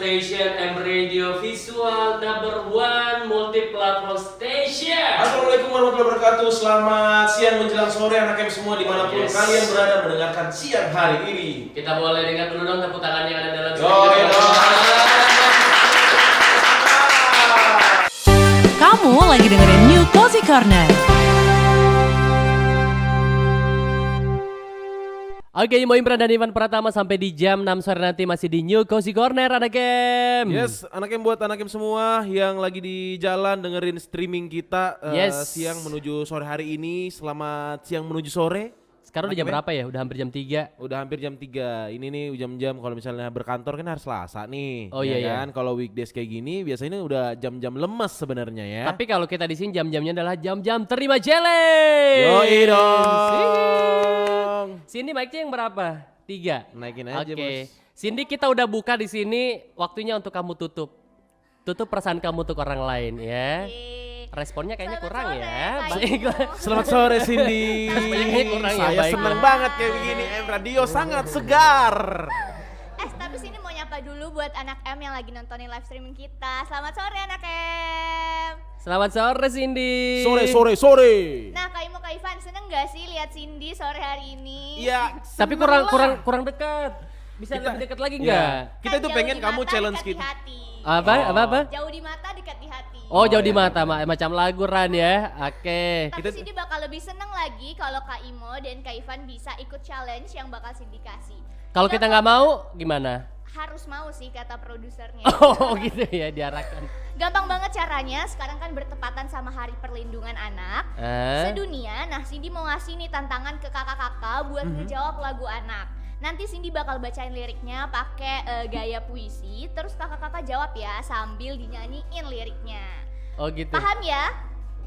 Station and Radio Visual number 1 multi-platform station. Assalamualaikum warahmatullahi wabarakatuh. Selamat siang menjelang sore anak M semua dimanapun kalian berada mendengarkan siang hari ini. Kita boleh dengar dulu dong tepuk tangan yang ada dalam Kamu lagi dengerin New Cozy Corner. Oke, Imo Imran dan Ivan Pratama sampai di jam 6 sore nanti masih di New Cozy Corner anak game. Yes, anak game buat anak game semua yang lagi di jalan dengerin streaming kita siang menuju sore hari ini. Selamat siang menuju sore. Sekarang udah jam berapa ya? Udah hampir jam 3. Udah hampir jam 3. Ini nih jam-jam kalau misalnya berkantor kan harus Selasa nih. Oh iya kan? Kalau weekdays kayak gini biasanya udah jam-jam lemes sebenarnya ya. Tapi kalau kita di sini jam-jamnya adalah jam-jam terima challenge. Yoi dong. Cindy mic-nya yang berapa? 3. Naikin aja, Oke. Bos. Cindy, kita udah buka di sini, waktunya untuk kamu tutup. Tutup perasaan kamu untuk orang lain ya. Responnya kayaknya Selamat kurang sore, ya. Kak Baiklah. Selamat sore Cindy. Kayaknya kurang ya, Saya baik. senang banget kayak begini. Radio sangat segar. Tapi sini mau nyapa dulu buat anak M yang lagi nontonin live streaming kita. Selamat sore anak M. Selamat sore Cindy. Sore. Nah, Kak Ivan seneng gak sih lihat Cindy sore hari ini? Iya. Tapi kurang dekat. Bisa lebih dekat lagi enggak? Kita tuh Kan jauh pengen di kamu mata, challenge dekat di kita. hati. Apa? Jauh di mata, dekat di hati. Oh, jauh di mata, macam lagu Ran ya. Oke. Tapi Cindy bakal lebih seneng lagi kalau Kak Imo dan Kak Ivan bisa ikut challenge yang bakal Cindy kasih. Kalau kita nggak mau, gimana? Harus mau sih kata produsernya. Oh, gitu ya diarahkan. Gampang banget caranya, sekarang kan bertepatan sama Hari Perlindungan Anak sedunia. Nah, Cindy mau ngasih nih tantangan ke kakak-kakak buat ngejawab lagu anak. Nanti Cindy bakal bacain liriknya pakai gaya puisi, terus kakak-kakak jawab ya sambil dinyanyiin liriknya. Oh gitu. Paham ya?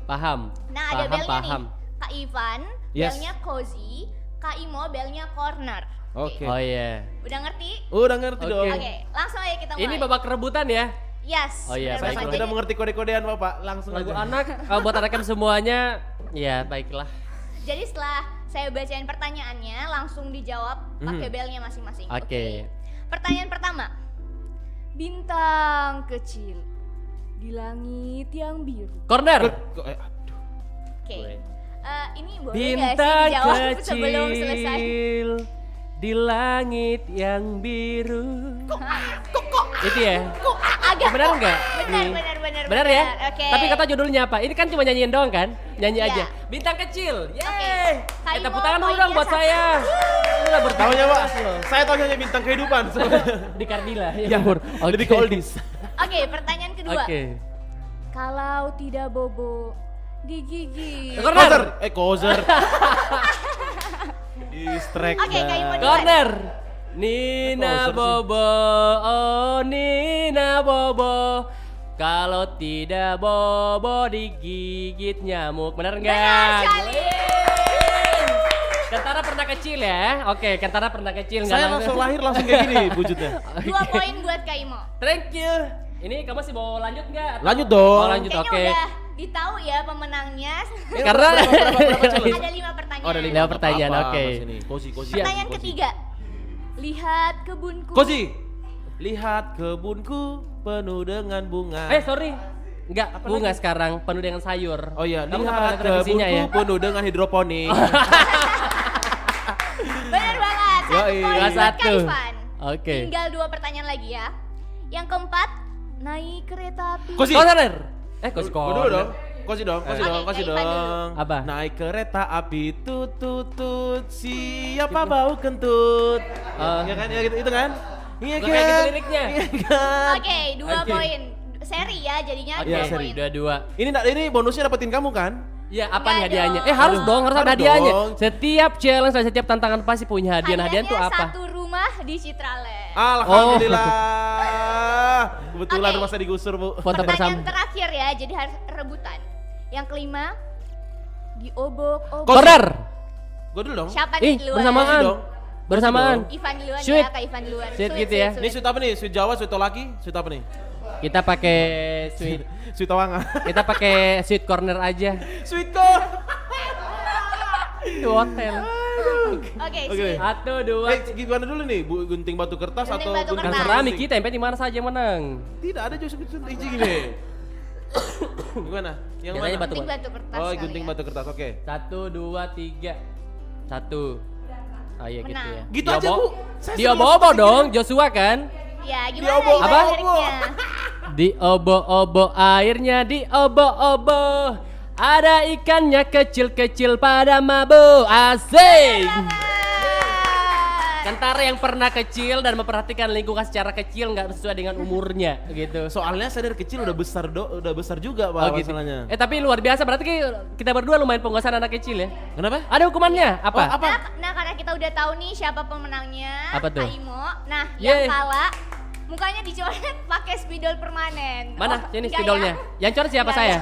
Paham. Nah, ada belnya paham. nih. Kak Ivan, Yes. belnya cozy, Kak Imo belnya corner. Oke. Oh iya. Udah ngerti? Udah ngerti Oke. dong. Oke, langsung aja kita mulai. Ini babak rebutan ya. Yes. Oh iya, benar baik. banget. Sudah Jadi- mengerti kode-kodean Bapak, langsung Lagu aja. anak buat anak-anak semuanya. Ya, baiklah. Jadi setelah saya bacain pertanyaannya, langsung dijawab pakai belnya masing-masing. Oke. Pertanyaan pertama. Bintang kecil di langit yang biru. Corner. Oke. Ini boleh nggak sih Bintang dijawab sebelum selesai? kecil di langit yang biru. Itu ya? Agak Benar nggak? Benar, Nih. benar. Benar ya? Oke. Tapi kata judulnya apa? Ini kan cuma nyanyiin doang kan? Nyanyi Iya. aja. Bintang kecil. Yeay. Oke. Kak Tepuk Imo, tangan dulu poinnya dong buat satu. saya. Ini lah Tahunya Pak, saya tahunya hanya bintang kehidupan. di Kardila ya. Ya, Bur. lebih ke oldies. Oke, pertanyaan kedua. Oke. Kalau tidak bobo di gigi. Corner. Kozer. Distract. Oke, Kak Imo duluan. Corner. Nina Poser sih. Bobo, oh Nina Bobo. Kalau tidak bobo digigit nyamuk, benar nggak? Benar sekali. Kentara pernah kecil ya? Oke, Kentara pernah kecil. nggak Saya langsung lahir langsung kayak gini wujudnya. 2 poin buat Kak Imo. Thank you. Ini kamu masih mau lanjut nggak? Atau- Lanjut dong. Oh lanjut, Kayaknya oke. udah ditahu ya pemenangnya. Karena Berapa challenge? Ada 5 pertanyaan. Oh, ada Lima pertanyaan, oke. Kozi. Pertanyaan ketiga. Lihat kebunku. Kozi. Lihat kebunku penuh dengan bunga. Sorry. Enggak, bunga sekarang penuh dengan sayur. Oh iya, Kamu nggak lihat pernah televisinya kebunku ya? penuh dengan hidroponik. Benar banget. 1 Yoi. poin buat Kak Satu. Ivan. Oke. Tinggal 2 pertanyaan lagi ya. Yang keempat, naik kereta api. Kozi. Corner. Kozi Gua dulu dong. Kozi dong. Oke, Kozi Kak Ivan dulu. dong. Apa? Naik kereta api tut siapa bau kentut. Ya kan, ya gitu itu kan? Iya Bukan kayak gitu liriknya. Iya kan? Oke, 2 Oke. poin. Seri ya jadinya Oke, 2 seri poin. 2-2. Ini bonusnya dapetin kamu kan? Ya, apa Nggak nih hadiahnya? dong. Harus dong, harus ada Harus hadiahnya. dong. Setiap challenge, setiap tantangan pasti punya hadiah. Nah, hadiah itu Hadiahnya apa? 1 rumah di Citraland. Alhamdulillah. Kebetulan Oke. rumah saya digusur, Bu. Foto Pertanyaan bersama. terakhir ya, jadi harus rebutan. Yang kelima, diobok-obok. Corner. Gue dulu dong. Siapa Ih, nih duluan? bersamaan. dong. Bersamaan. Ivan duluan Sweet. ya, Kak Ivan duluan. Sweet gitu ya. Ini sweet apa nih? Sweet Jawa, sweet Tolaki, sweet apa nih? Kita pakai sweet. Sweet Tawanga. Kita pakai sweet corner aja. Sweet kok. Di hotel. Oke, Oke. sip. 1, 2. Gimana dulu nih? Gunting batu kertas Gunting atau batu gunting kertas. Terserah Miki, tempe di mana saja yang menang. Tidak ada Joshua gunting gini. Gimana? Yang Biasanya mana? batu. Gunting batu kertas. Oh, kali gunting ya. batu kertas. Oke. 1, 2, 3. 1. Oh iya gitu Menang. ya. Gitu aja, Bu. Saya Dia serius obo-obo pikir. dong, Joshua kan? Ya, gimana Diobo- gimana Apa? liriknya? Di obo-obo airnya di obo-obo. Ada ikannya kecil-kecil pada mabuk. Asik. Kentara yang pernah kecil dan memperhatikan lingkungan secara kecil nggak sesuai dengan umurnya gitu. Soalnya saya dari kecil udah besar juga Pak gitu. masalahnya. Tapi luar biasa berarti kita berdua lumayan penguasaan anak kecil ya. Kenapa? Ada hukumannya apa? Oh, apa? Nah, karena kita udah tahu nih siapa pemenangnya, Apa tuh? Kak Imo. Nah, Yeay. yang kalah mukanya dicoret pakai spidol permanen. Mana? Oh, Sini enggak spidolnya. ya? Yang coret siapa Enggak, saya?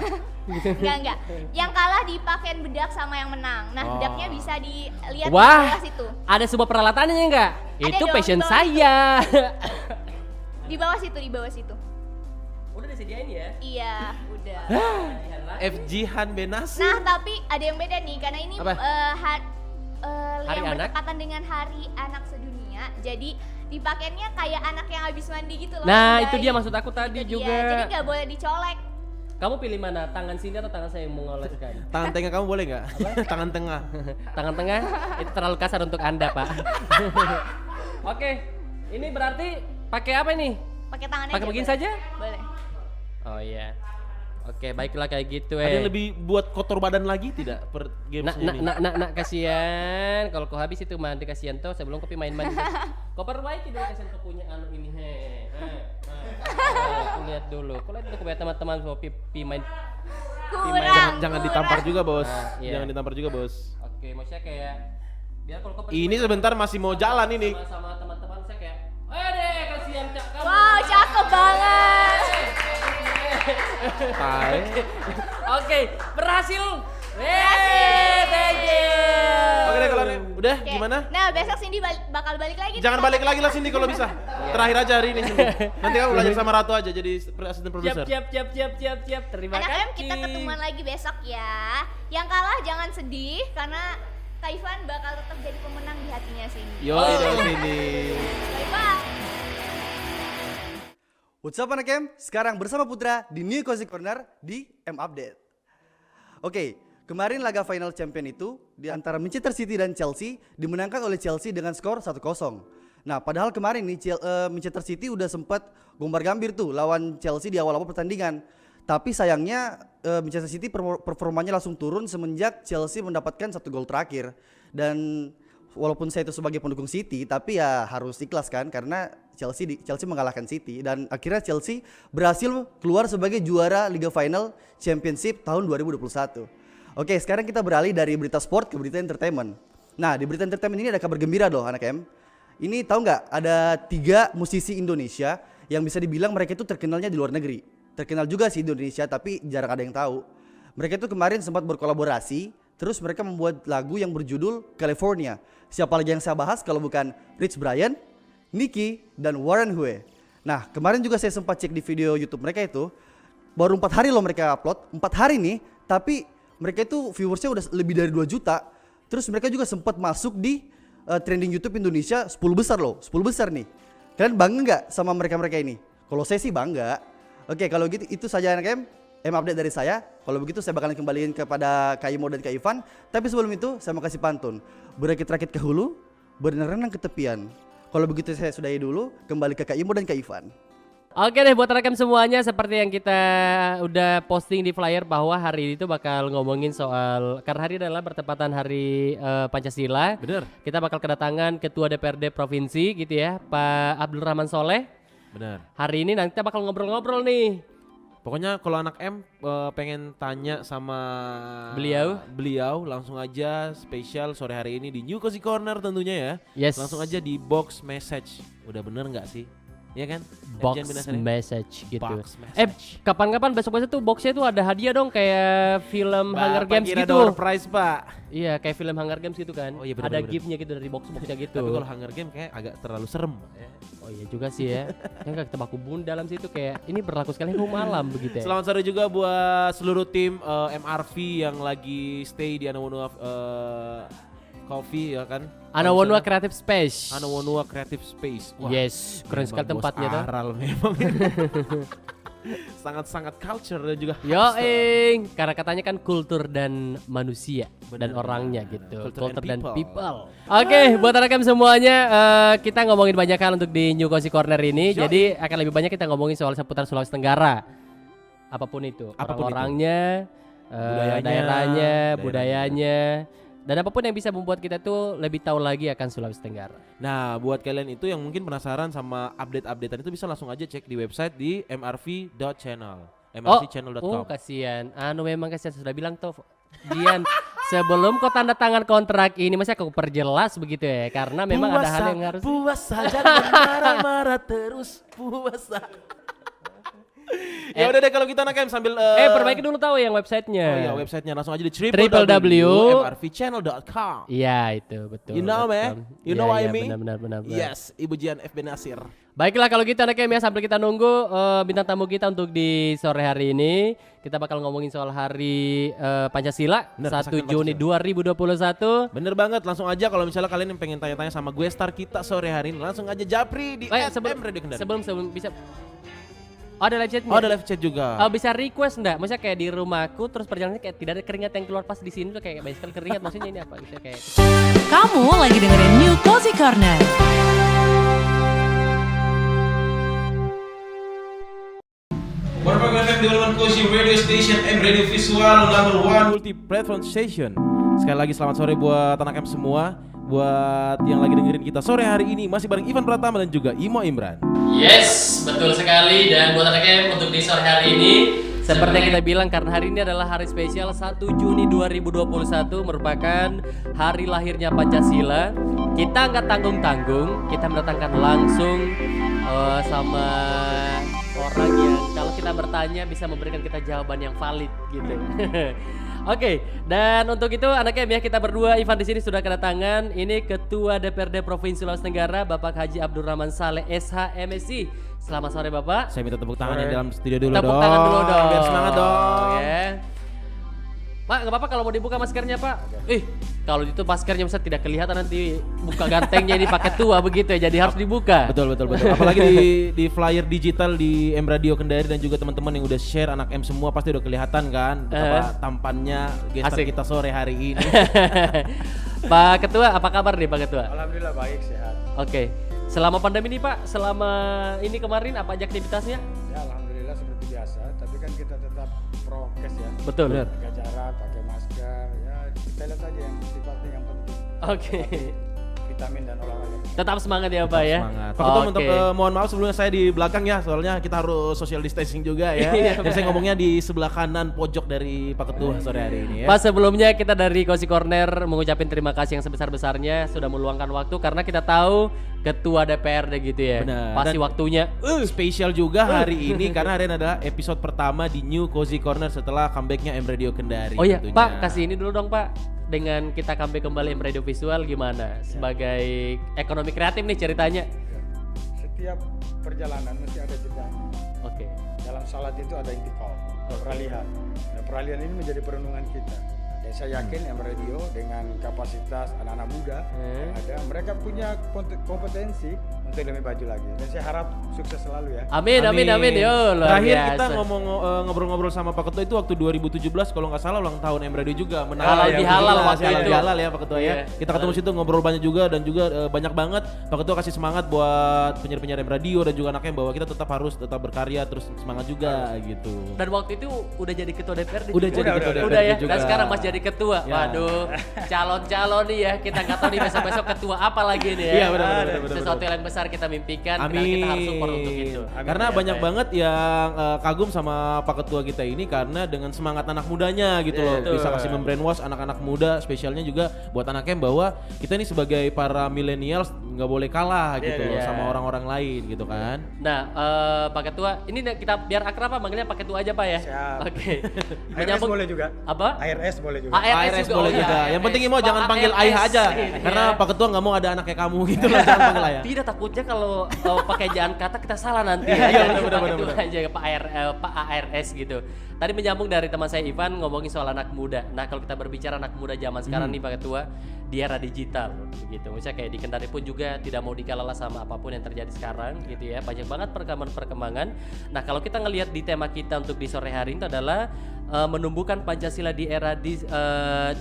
Enggak. Yang kalah dipakein bedak sama yang menang. Nah, Oh. bedaknya bisa dilihat di Wah, bawah situ. ada sebuah peralatannya enggak? Ada Itu dong, passion di bawah saya. Di bawah situ, di bawah situ. Udah disediain ya? Iya, udah. FG Han Benasi. Nah, tapi ada yang beda nih karena ini Apa? Hari yang anak? bertepatan dengan Hari Anak Sedunia. Jadi dipakainya kayak anak yang habis mandi gitu loh. Nah, guys. itu dia maksud aku tadi Itu dia. juga. Jadi nggak boleh dicolek. Kamu pilih mana? Tangan sini atau tangan saya yang mengoleskan? Tangan tengah kamu boleh nggak? Tangan tengah. Tangan tengah itu terlalu kasar untuk Anda, Pak. Oke, ini berarti pakai apa nih? Pakai tangan Pakai aja, begini boleh. saja? Boleh. Oh iya. Oke, baiklah kayak gitu Ada yang lebih buat kotor badan lagi tidak per games ini? Nak, kasihan. Kalau kau habis itu mandi kasihan toh sebelum kopi main-main. Kau perbaiki dulu kasihan kau punya anu ini. Aku lihat dulu. Kau lihat dulu kau teman-teman kopi main. Kurang. Jangan ditampar juga bos. iya. Jangan ditampar juga bos. Oke, maksudnya kayak biar kalau kau Ini sebentar masih mau jalan ini. sama teman-teman saya kayak, deh kasihan cak kamu. Wow, cakep banget. Tai. Oke, berhasil. Thank you. Oke deh kalau ini udah Oke. gimana? Nah, besok Cindy bakal balik lagi. Jangan nih. balik lagi lah Cindy kalau bisa. Terakhir aja hari ini Cindy. Nanti kamu belajar sama Ratu aja jadi asisten produser. Siap. Terima Anak kasih. M kita ketemuan lagi besok ya. Yang kalah jangan sedih karena Kak Ivan bakal tetap jadi pemenang di hatinya Cindy. Yo, ini. Bye-bye. What's up anak M? Sekarang bersama Putra di New Cozy Corner di M Update. Oke, kemarin laga final champion itu di antara Manchester City dan Chelsea dimenangkan oleh Chelsea dengan skor 1-0. Nah, padahal kemarin nih Manchester City udah sempat gombar-gambir tuh lawan Chelsea di awal-awal pertandingan. Tapi sayangnya Manchester City performanya langsung turun semenjak Chelsea mendapatkan 1 gol terakhir. Dan walaupun saya itu sebagai pendukung City, tapi ya harus ikhlas kan karena Chelsea mengalahkan City dan akhirnya Chelsea berhasil keluar sebagai juara Liga Final Championship tahun 2021. Oke, sekarang kita beralih dari berita sport ke berita entertainment. Nah, di berita entertainment ini ada kabar gembira loh anak M. Ini tahu nggak ada 3 musisi Indonesia yang bisa dibilang mereka itu terkenalnya di luar negeri. Terkenal juga sih di Indonesia tapi jarang ada yang tahu. Mereka itu kemarin sempat berkolaborasi, terus mereka membuat lagu yang berjudul California. Siapa lagi yang saya bahas kalau bukan Rich Brian, Nicky, dan Warren Hue. Nah, kemarin juga saya sempat cek di video YouTube mereka itu, baru 4 hari loh mereka upload, 4 hari nih, tapi mereka itu viewersnya udah lebih dari 2 juta. Terus mereka juga sempat masuk di trending YouTube Indonesia 10 besar loh, 10 besar nih. Kalian bangga nggak sama mereka-mereka ini? Kalau saya sih bangga. Oke, kalau gitu itu saja anak M update dari saya. Kalau begitu saya bakalan kembaliin kepada Kak Imo dan Kak Ivan. Tapi sebelum itu saya mau kasih pantun. Berakit-rakit ke hulu, berenang-renang ke tepian. Kalau begitu saya sudahi dulu, kembali ke Kak Imo dan Kak Ivan. Oke deh buat rekan semuanya, seperti yang kita udah posting di flyer bahwa hari ini tuh bakal ngomongin soal, karena hari adalah bertepatan hari Pancasila. Bener. Kita bakal kedatangan Ketua DPRD Provinsi gitu ya, Pak Abdul Rahman Soleh. Benar. Hari ini nanti kita bakal ngobrol-ngobrol nih. Pokoknya kalau anak M pengen tanya sama beliau langsung aja spesial sore hari ini di New Cozy Corner tentunya ya. Yes. Langsung aja di box message. Udah bener nggak sih? Iya kan? Box FJ Benasari? message gitu. Box message. Kapan-kapan besok-besok tuh boxnya tuh ada hadiah dong kayak film Hunger Bapak Games kira gitu. door prize pak. Iya kayak film Hunger Games gitu kan. Oh iya, bener, ada bener. giftnya gitu dari box-boxnya gitu. Tapi kalau Hunger Game kayak agak terlalu serem. Oh iya juga sih ya. Yang kayak tebak kubun dalam situ kayak ini berlaku sekali malam begitu ya. Selamat sore juga buat seluruh tim MRV yang lagi stay di Anamono Coffee ya kan. Anawonua Creative Space. Anawonua Creative Space. Wah, Yes, keren sekali memang bos tempatnya tuh. Aral memang. Sangat-sangat culture dan juga Karena katanya kan kultur dan manusia dan orangnya gitu. Culture Culture and dan people. people. Oke, buat rekan semuanya, kita ngomongin banyak hal untuk di New Cozy Corner ini. Jadi akan lebih banyak kita ngomongin soal seputar Sulawesi Tenggara. Apapun itu, orang-orangnya, daerahnya, budayanya, dan apapun yang bisa membuat kita tuh lebih tahu lagi akan Sulawesi Tenggara. Nah, buat kalian itu yang mungkin penasaran sama update-updatean itu bisa langsung aja cek di website di mrv.channel. mrvchannel.com. Kasihan. Memang kasihan, sudah bilang tuh Dian, sebelum kau tanda tangan kontrak ini masih aku perjelas begitu ya, karena memang ada hal yang harus puasa jangan marah-marah terus puasa. Ya udah deh kalau kita nakem sambil perbaiki dulu tahu yang websitenya. Oh iya, websitenya langsung aja di www.mrvchannel.com. Iya, itu betul. You know me? You know what I mean? Benar. Yes, Ibu Jian FB Nasir. Baiklah kalau gitu nakem ya, sambil kita nunggu bintang tamu kita untuk di sore hari ini, kita bakal ngomongin soal hari Pancasila. Bener, 1 Juni 2021. Bener banget, langsung aja kalau misalnya kalian yang pengen tanya-tanya sama gue star kita sore hari ini, langsung aja japri di FM Radio Kendari. Sebelum bisa ada live chat. Ada live chat juga. Bisa request enggak? Maksudnya kayak di rumahku terus perjalanannya kayak tidak ada keringat yang keluar pas di sini tuh kayak banyak sekali keringat, maksudnya ini apa? Bisa kayak Kamu lagi dengerin New Cozy Corner. Warpak FM di One Cozy Radio Station M Radio Visual number 1 multi platform station. Sekali lagi selamat sore buat anak M semua. Buat yang lagi dengerin kita sore hari ini masih bareng Ivan Pratama dan juga Imo Imran. Yes, betul sekali. Dan buat anak-anak untuk di sore hari ini, seperti yang kita bilang, karena hari ini adalah hari spesial 1 Juni 2021 merupakan hari lahirnya Pancasila. Kita nggak tanggung-tanggung, kita mendatangkan langsung sama orang yang kalau kita bertanya bisa memberikan kita jawaban yang valid gitu. Oke, dan untuk itu anaknya ya, kita berdua Ivan di sini sudah kedatangan ini Ketua DPRD Provinsi Sulawesi Tenggara Bapak Haji Abdurrahman Saleh SH MSI. Selamat sore Bapak. Saya minta tepuk tangan di dalam studio dulu Tepuk tangan dulu dong. Biar semangat dong. Ya. Pak, nggak apa-apa kalau mau dibuka maskernya Pak. Kalau itu maskernya bisa tidak kelihatan nanti buka gantengnya ini pakai tua begitu ya, jadi harus dibuka. Betul. Apalagi di flyer digital di M Radio Kendari dan juga teman-teman yang udah share anak M semua pasti udah kelihatan kan betapa tampannya gestar kita sore hari ini. Pak Ketua, apa kabar nih Pak Ketua? Alhamdulillah baik, sehat. Oke. Selama pandemi ini Pak, selama ini kemarin apa aja aktivitasnya? Ya alhamdulillah seperti biasa, tapi kan kita tetap prokes ya. Betul. Jaga jarak, pakai masker, ya kita lihat aja yang sifatnya yang penting. Oke. Vitamin dan olahraga. Tetap semangat ya Pak ya. Semangat. Pak Ketua untuk mohon maaf sebelumnya saya di belakang ya, soalnya kita harus social distancing juga ya. Dan saya ngomongnya di sebelah kanan pojok dari Pak Ketua sore hari ini ya. Pak, sebelumnya kita dari Cozy Corner mengucapin terima kasih yang sebesar-besarnya sudah meluangkan waktu karena kita tahu Ketua DPRD gitu ya. Benar. Pasti Dan waktunya spesial juga hari ini karena hari ini adalah episode pertama di New Cozy Corner setelah comebacknya M Radio Kendari. Oh iya, tentunya. Pak, kasih ini dulu dong Pak. Dengan kita comeback kembali M Radio Visual gimana? Sebagai ekonomi kreatif nih ceritanya. Ya. Setiap perjalanan mesti ada jedanya. Oke. Dalam salat itu ada intikal, peralihan. Nah, peralihan ini menjadi perenungan kita. Dan saya yakin M Radio dengan kapasitas anak-anak muda yang ada, mereka punya kompetensi untuk lebih maju lagi. Dan saya harap sukses selalu ya. Amin. Yo, luar Terakhir biasa. kita ngomong ngobrol-ngobrol sama Pak Ketua itu waktu 2017 kalau nggak salah ulang tahun M Radio juga Halal bihalal waktu itu. Halal ya Pak Ketua ya. Iya, Kita ketemu situ ngobrol banyak juga dan juga banyak banget Pak Ketua kasih semangat buat penyiar-penyiar M Radio dan juga anaknya bahwa kita harus tetap berkarya terus semangat juga gitu. Dan waktu itu udah jadi ketua DPRD. Udah jadi ketua DPRD Udah ya. juga. Dan sekarang Mas jadi ketua. Ya. Waduh, calon-calon nih ya. Kita nggak tahu nih besok-besok ketua apa lagi nih ya. Iya, benar. Sesuatu yang besar kita mimpikan. Dan Amin. kita harus support untuk itu. Karena banyak banget yang kagum sama Pak Ketua kita ini karena dengan semangat anak mudanya gitu loh. Betul. Bisa kasih membrainwash anak-anak muda, spesialnya juga buat anaknya bahwa kita ini sebagai para millennials nggak boleh kalah gitu loh sama orang-orang lain gitu kan. Nah, Pak Ketua, ini kita biar akrab Pak, manggilnya Pak Ketua aja Pak ya. Siap. Oke. ARS boleh juga. Apa? ARS boleh juga. ARS boleh juga. Yang penting Imo jangan panggil ARS, ayah aja. gitu Karena ya. Pak Ketua nggak mau ada anak kayak kamu gitu loh, jangan panggil ayah. Tidak, takutnya kalau pakai jangan kata kita salah nanti. Iya, benar, Pak benar, Ketua benar. aja Pak ARS gitu. Tadi menyambung dari teman saya Ivan ngomongin soal anak muda. Nah, kalau kita berbicara anak muda zaman sekarang nih Pak Ketua, di era digital begitu. Misalnya kayak di Kendari pun juga tidak mau dikalah sama apapun yang terjadi sekarang gitu ya. Banyak banget perkembangan-perkembangan. Nah, kalau kita ngelihat di tema kita untuk di sore hari ini adalah menumbuhkan Pancasila di era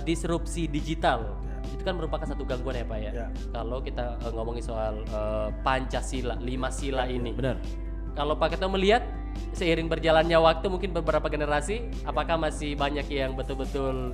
disrupsi digital. Itu kan merupakan satu gangguan ya Pak ya. Kalau kita ngomongin soal Pancasila, 5 sila ini. Benar. Kalau Pak Ketua melihat seiring berjalannya waktu mungkin beberapa generasi, apakah masih banyak yang betul-betul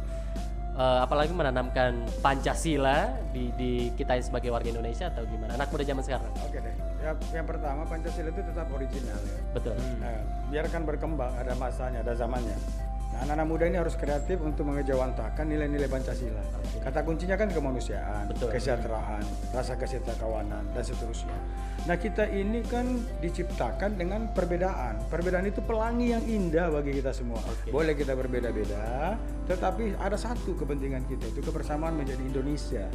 apalagi menanamkan Pancasila di kita sebagai warga Indonesia atau gimana? Anak muda zaman sekarang. Oke deh. Ya, yang pertama Pancasila itu tetap original ya. Betul. Nah, biarkan berkembang, ada masanya, ada zamannya. Nah, anak-anak muda ini harus kreatif untuk mengejawantakan nilai-nilai Pancasila. Kata kuncinya kan kemanusiaan, Betul. kesejahteraan, rasa kesejahteraan dan seterusnya. Nah, kita ini kan diciptakan dengan perbedaan. Perbedaan itu pelangi yang indah bagi kita semua. Boleh kita berbeda-beda, tetapi ada satu kepentingan kita, itu kebersamaan menjadi Indonesia.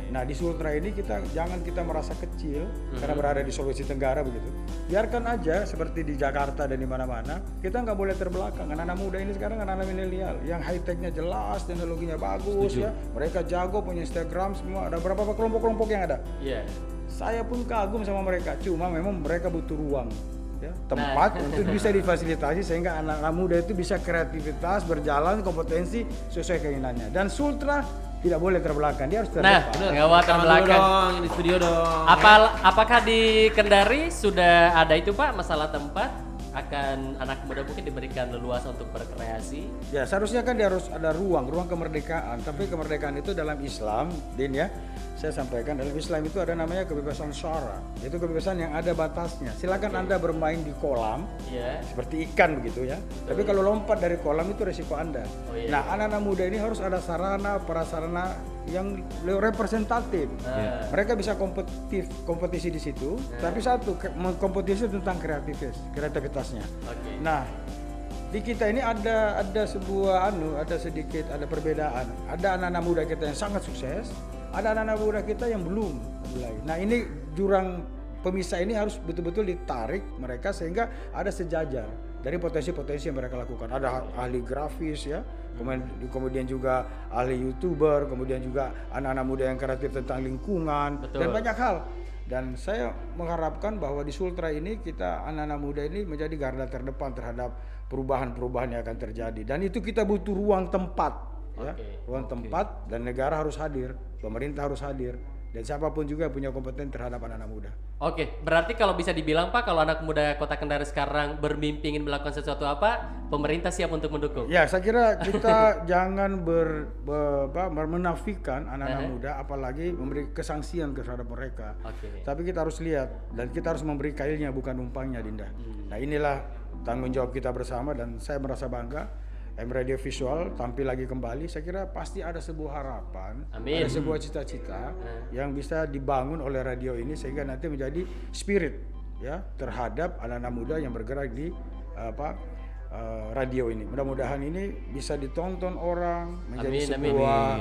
Nah, di Sultra ini jangan kita merasa kecil karena berada di Sulawesi Tenggara begitu. Biarkan aja seperti di Jakarta dan di mana-mana, kita nggak boleh terbelakang. Anak-anak muda ini sekarang anak-anak milenial yang high-technya jelas, teknologinya bagus ya. Mereka jago, punya Instagram semua. Ada berapa kelompok-kelompok yang ada? Iya. Saya pun kagum sama mereka. Cuma memang mereka butuh ruang, ya, tempat untuk bisa difasilitasi sehingga anak-anak muda itu bisa kreativitas, berjalan, kompetensi sesuai keinginannya. Dan Sultra tidak boleh terbelakang, dia harus terdepan. Nggak mau terbelakang. Dong, ini studio dong. Apakah di Kendari sudah ada itu Pak, masalah tempat? Akan anak muda mungkin diberikan leluasa untuk berkreasi? Ya, seharusnya kan dia harus ada ruang kemerdekaan. Tapi kemerdekaan itu dalam Islam, Din ya, saya sampaikan dalam Islam itu ada namanya kebebasan syara. Itu kebebasan yang ada batasnya. Silakan Anda bermain di kolam, seperti ikan begitu ya. Tapi kalau lompat dari kolam itu resiko Anda. Nah, anak-anak muda ini harus ada sarana prasarana yang representatif. Mereka bisa kompetisi di situ, tapi satu kompetisi tentang kreativitasnya. Nah, di kita ini ada sebuah ada sedikit perbedaan. Ada anak-anak muda kita yang sangat sukses, ada anak-anak muda kita yang belum mulai. Nah, ini jurang pemisah ini harus betul-betul ditarik mereka sehingga ada sejajar dari potensi-potensi yang mereka lakukan. Ada ahli grafis ya, kemudian juga ahli YouTuber, kemudian juga anak-anak muda yang kreatif tentang lingkungan. Betul. Dan banyak hal. Dan saya mengharapkan bahwa di Sultra ini kita anak-anak muda ini menjadi garda terdepan terhadap perubahan-perubahan yang akan terjadi. Dan itu kita butuh ruang tempat, ya, ruang tempat dan negara harus hadir, pemerintah harus hadir. Dan siapapun juga punya kompeten terhadap anak-anak muda. Oke, berarti kalau bisa dibilang Pak, kalau anak muda Kota Kendari sekarang bermimpi ingin melakukan sesuatu apa, pemerintah siap untuk mendukung? Ya, saya kira kita jangan menafikan anak-anak muda, apalagi memberi kesangsian terhadap mereka. Tapi kita harus lihat dan kita harus memberi kailnya bukan numpangnya, Dinda. Nah, inilah tanggung jawab kita bersama dan saya merasa bangga. Radio Visual tampil lagi kembali, saya kira pasti ada sebuah harapan, ada sebuah cita-cita yang bisa dibangun oleh radio ini sehingga nanti menjadi spirit ya terhadap anak-anak muda yang bergerak di radio ini. Mudah-mudahan ini bisa ditonton orang menjadi sebuah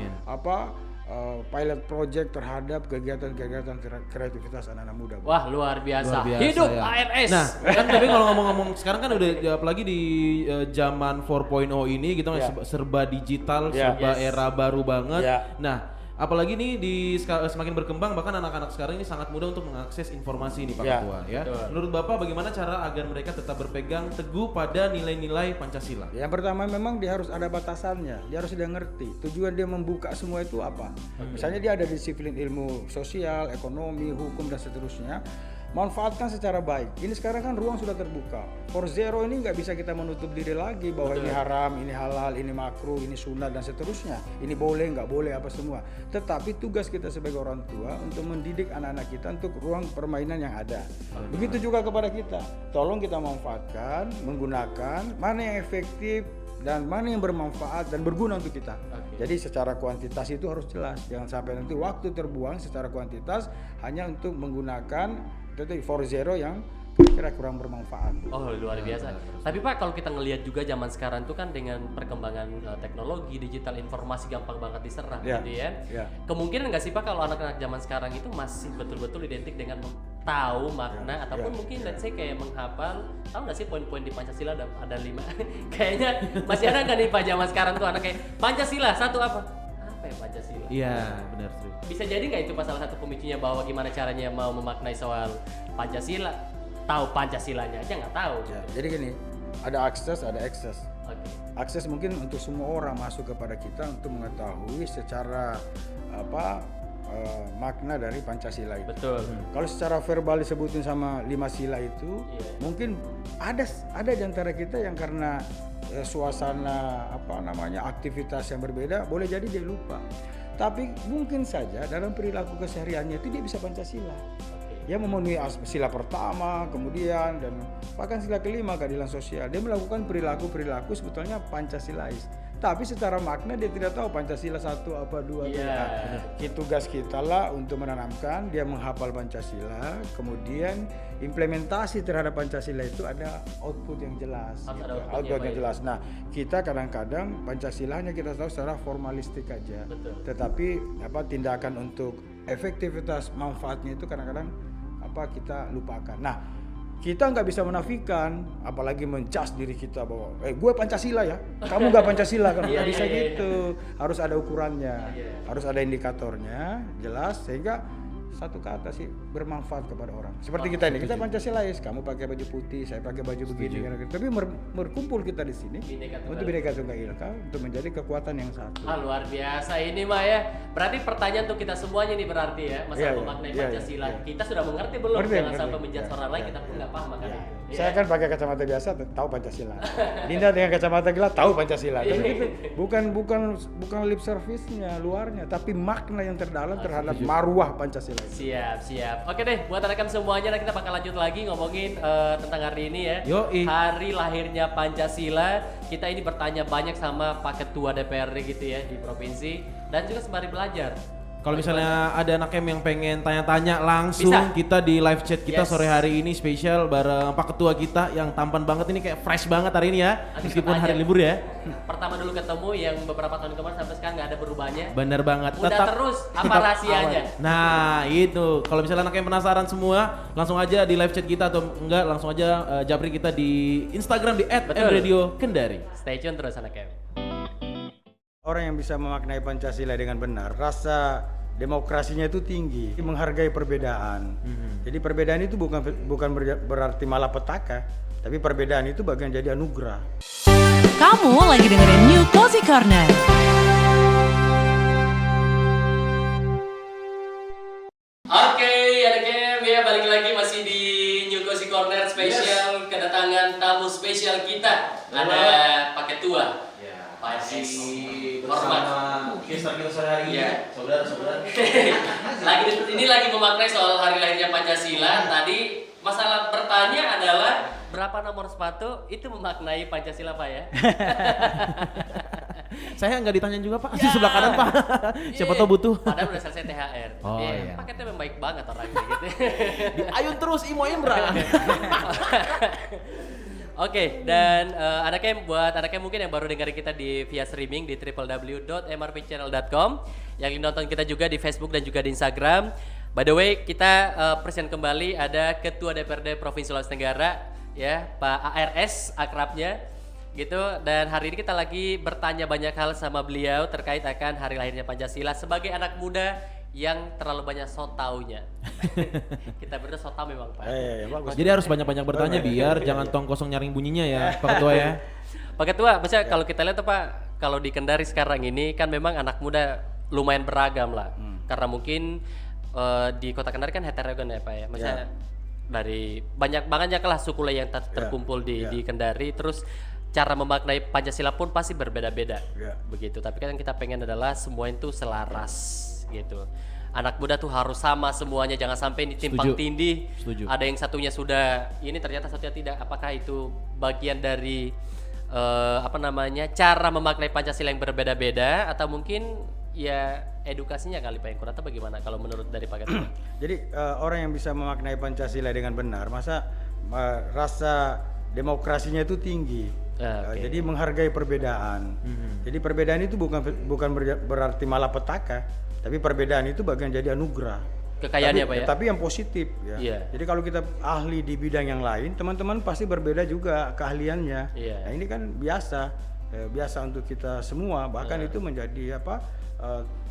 pilot project terhadap kegiatan-kegiatan kreativitas anak-anak muda. Wah, luar biasa hidup ya. ARS. Nah, kan tapi kalau ngomong-ngomong sekarang kan udah apalagi di zaman 4.0 ini gitu serba digital, serba era baru banget. Nah, apalagi nih semakin berkembang, bahkan anak-anak sekarang ini sangat mudah untuk mengakses informasi ini Pak Ketua ya. Menurut Bapak bagaimana cara agar mereka tetap berpegang teguh pada nilai-nilai Pancasila? Yang pertama memang dia harus ada batasannya, dia harus sudah ngerti tujuan dia membuka semua itu apa. Misalnya dia ada disiplin ilmu sosial, ekonomi, hukum dan seterusnya. Manfaatkan secara baik. Ini sekarang kan ruang sudah terbuka. 4.0 ini nggak bisa kita menutup diri lagi bahwa ini haram, ini halal, ini makruh, ini sunat dan seterusnya. Ini boleh, nggak boleh apa semua. Tetapi tugas kita sebagai orang tua untuk mendidik anak-anak kita untuk ruang permainan yang ada. Begitu juga kepada kita. Tolong kita manfaatkan, menggunakan mana yang efektif dan mana yang bermanfaat dan berguna untuk kita. Jadi secara kuantitas itu harus jelas. Jangan sampai nanti waktu terbuang secara kuantitas hanya untuk menggunakan 4.0 yang kira kurang bermanfaat. Oh, luar biasa. Tapi Pak, kalau kita ngelihat juga zaman sekarang itu kan dengan perkembangan teknologi digital, informasi gampang banget diserap gitu ya. Kemungkinan nggak sih Pak kalau anak-anak zaman sekarang itu masih betul-betul identik dengan tahu makna ataupun mungkin let's say kayak menghafal, tahu nggak sih poin-poin di Pancasila ada 5. Kayaknya masih ada nggak nih Pak zaman sekarang tuh anak kayak Pancasila satu apa apa ya Pancasila? Iya, benar tuh. Bisa jadi nggak itu salah satu pemicunya bahwa gimana caranya mau memaknai soal Pancasila? Tahu Pancasilanya aja nggak tahu. Ya, jadi gini, ada akses, ada ekses. Oke. Akses mungkin untuk semua orang masuk kepada kita untuk mengetahui secara makna dari Pancasila itu. Betul. Kalau secara verbal disebutin sama 5 sila itu, mungkin ada di antara kita yang karena suasana aktivitas yang berbeda, boleh jadi dia lupa. Tapi mungkin saja dalam perilaku kesehariannya itu dia bisa Pancasila. Dia memenuhi sila pertama, kemudian dan bahkan sila kelima keadilan sosial. Dia melakukan perilaku sebetulnya Pancasilais. Tapi secara makna dia tidak tahu Pancasila 1 apa 2 tugas kita lah untuk menanamkan dia menghafal Pancasila, kemudian implementasi terhadap Pancasila itu ada output yang jelas. Output yang jelas. Nah, kita kadang-kadang Pancasilanya kita tahu secara formalistik aja. Tetapi tindakan untuk efektivitas manfaatnya itu kadang-kadang kita lupakan. Nah, kita nggak bisa menafikan, apalagi mencas diri kita bahwa gue Pancasila ya, kamu nggak Pancasila kan? Nggak bisa gitu. Harus ada ukurannya, harus ada indikatornya jelas sehingga satu kata sih bermanfaat kepada orang. Seperti kita ini, kita Pancasilais, kamu pakai baju putih, saya pakai baju begini, tapi berkumpul kita di sini untuk Bhinneka Tunggal Ika untuk menjadi kekuatan yang satu. Luar biasa ini mah ya. Berarti pertanyaan untuk kita semuanya nih berarti ya, masalah memaknai Pancasila. Kita sudah mengerti belum? Jangan sampai menjudge orang lain kita pun nggak paham kan. Saya kan pakai kacamata biasa tahu Pancasila. Dinda dengan kacamata gelap tahu Pancasila. Tapi itu bukan lip service-nya luarnya, tapi makna yang terdalam terhadap marwah Pancasila. Siap. Oke deh, buat rekan semuanya kita bakal lanjut lagi ngomongin tentang hari ini ya. Hari lahirnya Pancasila. Kita ini bertanya banyak sama Pak Ketua DPRD gitu ya di provinsi dan juga sembari belajar. Kalau misalnya ada anak yang pengen tanya-tanya langsung kita di live chat kita sore hari ini spesial bareng Pak Ketua kita yang tampan banget ini, kayak fresh banget hari ini ya. Meskipun hari libur ya. Pertama dulu ketemu yang beberapa tahun kemarin sampai sekarang nggak ada berubahnya. Bener banget. Udah terus apa rahasianya? Nah itu kalau misalnya anak yang penasaran semua langsung aja di live chat kita atau enggak langsung aja japri kita di Instagram di @mradiokendari. Stay tune terus anak em. Orang yang bisa memaknai Pancasila dengan benar, rasa demokrasinya itu tinggi, menghargai perbedaan. Jadi perbedaan itu bukan berarti malapetaka, tapi perbedaan itu bagian jadi anugerah. Kamu lagi dengerin New Cozy Corner. Oke, anak em ya balik lagi masih di New Cozy Corner spesial kedatangan tamu spesial kita. Ada Pak Ketua. Pak hormat. Kita sore hari ini. Saudara-saudara. Ini lagi memaknai soal hari lahirnya Pancasila. Tadi masalah bertanya adalah berapa nomor sepatu itu memaknai Pancasila Pak ya? Saya nggak ditanya juga Pak, di sebelah kanan Pak. Siapa tahu butuh. Padahal udah selesai THR. Paketnya memang baik banget orangnya gitu. Ayun terus Imo Imra. Oke, dan anak-em buat anak-em mungkin yang baru dengerin kita di via streaming di www.mrpchannel.com, yang nonton kita juga di Facebook dan juga di Instagram. By the way, kita present kembali ada Ketua DPRD Provinsi Sulawesi Tenggara ya, Pak ARS akrabnya gitu, dan hari ini kita lagi bertanya banyak hal sama beliau terkait akan hari lahirnya Pancasila sebagai anak muda yang terlalu banyak taunya. Kita berdua tahu memang Pak. Bagus. Jadi harus banyak-banyak bertanya biar jangan tong kosong nyaring bunyinya ya Pak Ketua ya. Pak Ketua, misalnya kalau kita lihat tuh Pak, kalau di Kendari sekarang ini kan memang anak muda lumayan beragam lah. Karena mungkin di Kota Kendari kan heterogen ya Pak ya. Misalnya dari banyak lah suku yang terkumpul di Kendari, terus cara memaknai Pancasila pun pasti berbeda-beda. Begitu. Tapi kan kita pengen adalah semua itu selaras gitu. Anak muda tuh harus sama semuanya, jangan sampai ini timpang tindih. Ada yang satunya sudah ini ternyata satunya tidak. Apakah itu bagian dari cara memaknai Pancasila yang berbeda-beda, atau mungkin ya edukasinya kali Pak yang kurang, atau bagaimana kalau menurut dari Pak Ketua? Jadi orang yang bisa memaknai Pancasila dengan benar, rasa demokrasinya itu tinggi. Jadi menghargai perbedaan. Jadi perbedaan itu bukan berarti malapetaka, tapi perbedaan itu bagian jadi anugerah. Kekayaannya Pak ya? Tapi yang positif ya. Jadi kalau kita ahli di bidang yang lain, teman-teman pasti berbeda juga keahliannya. Nah ini kan biasa. biasa untuk kita semua, bahkan itu menjadi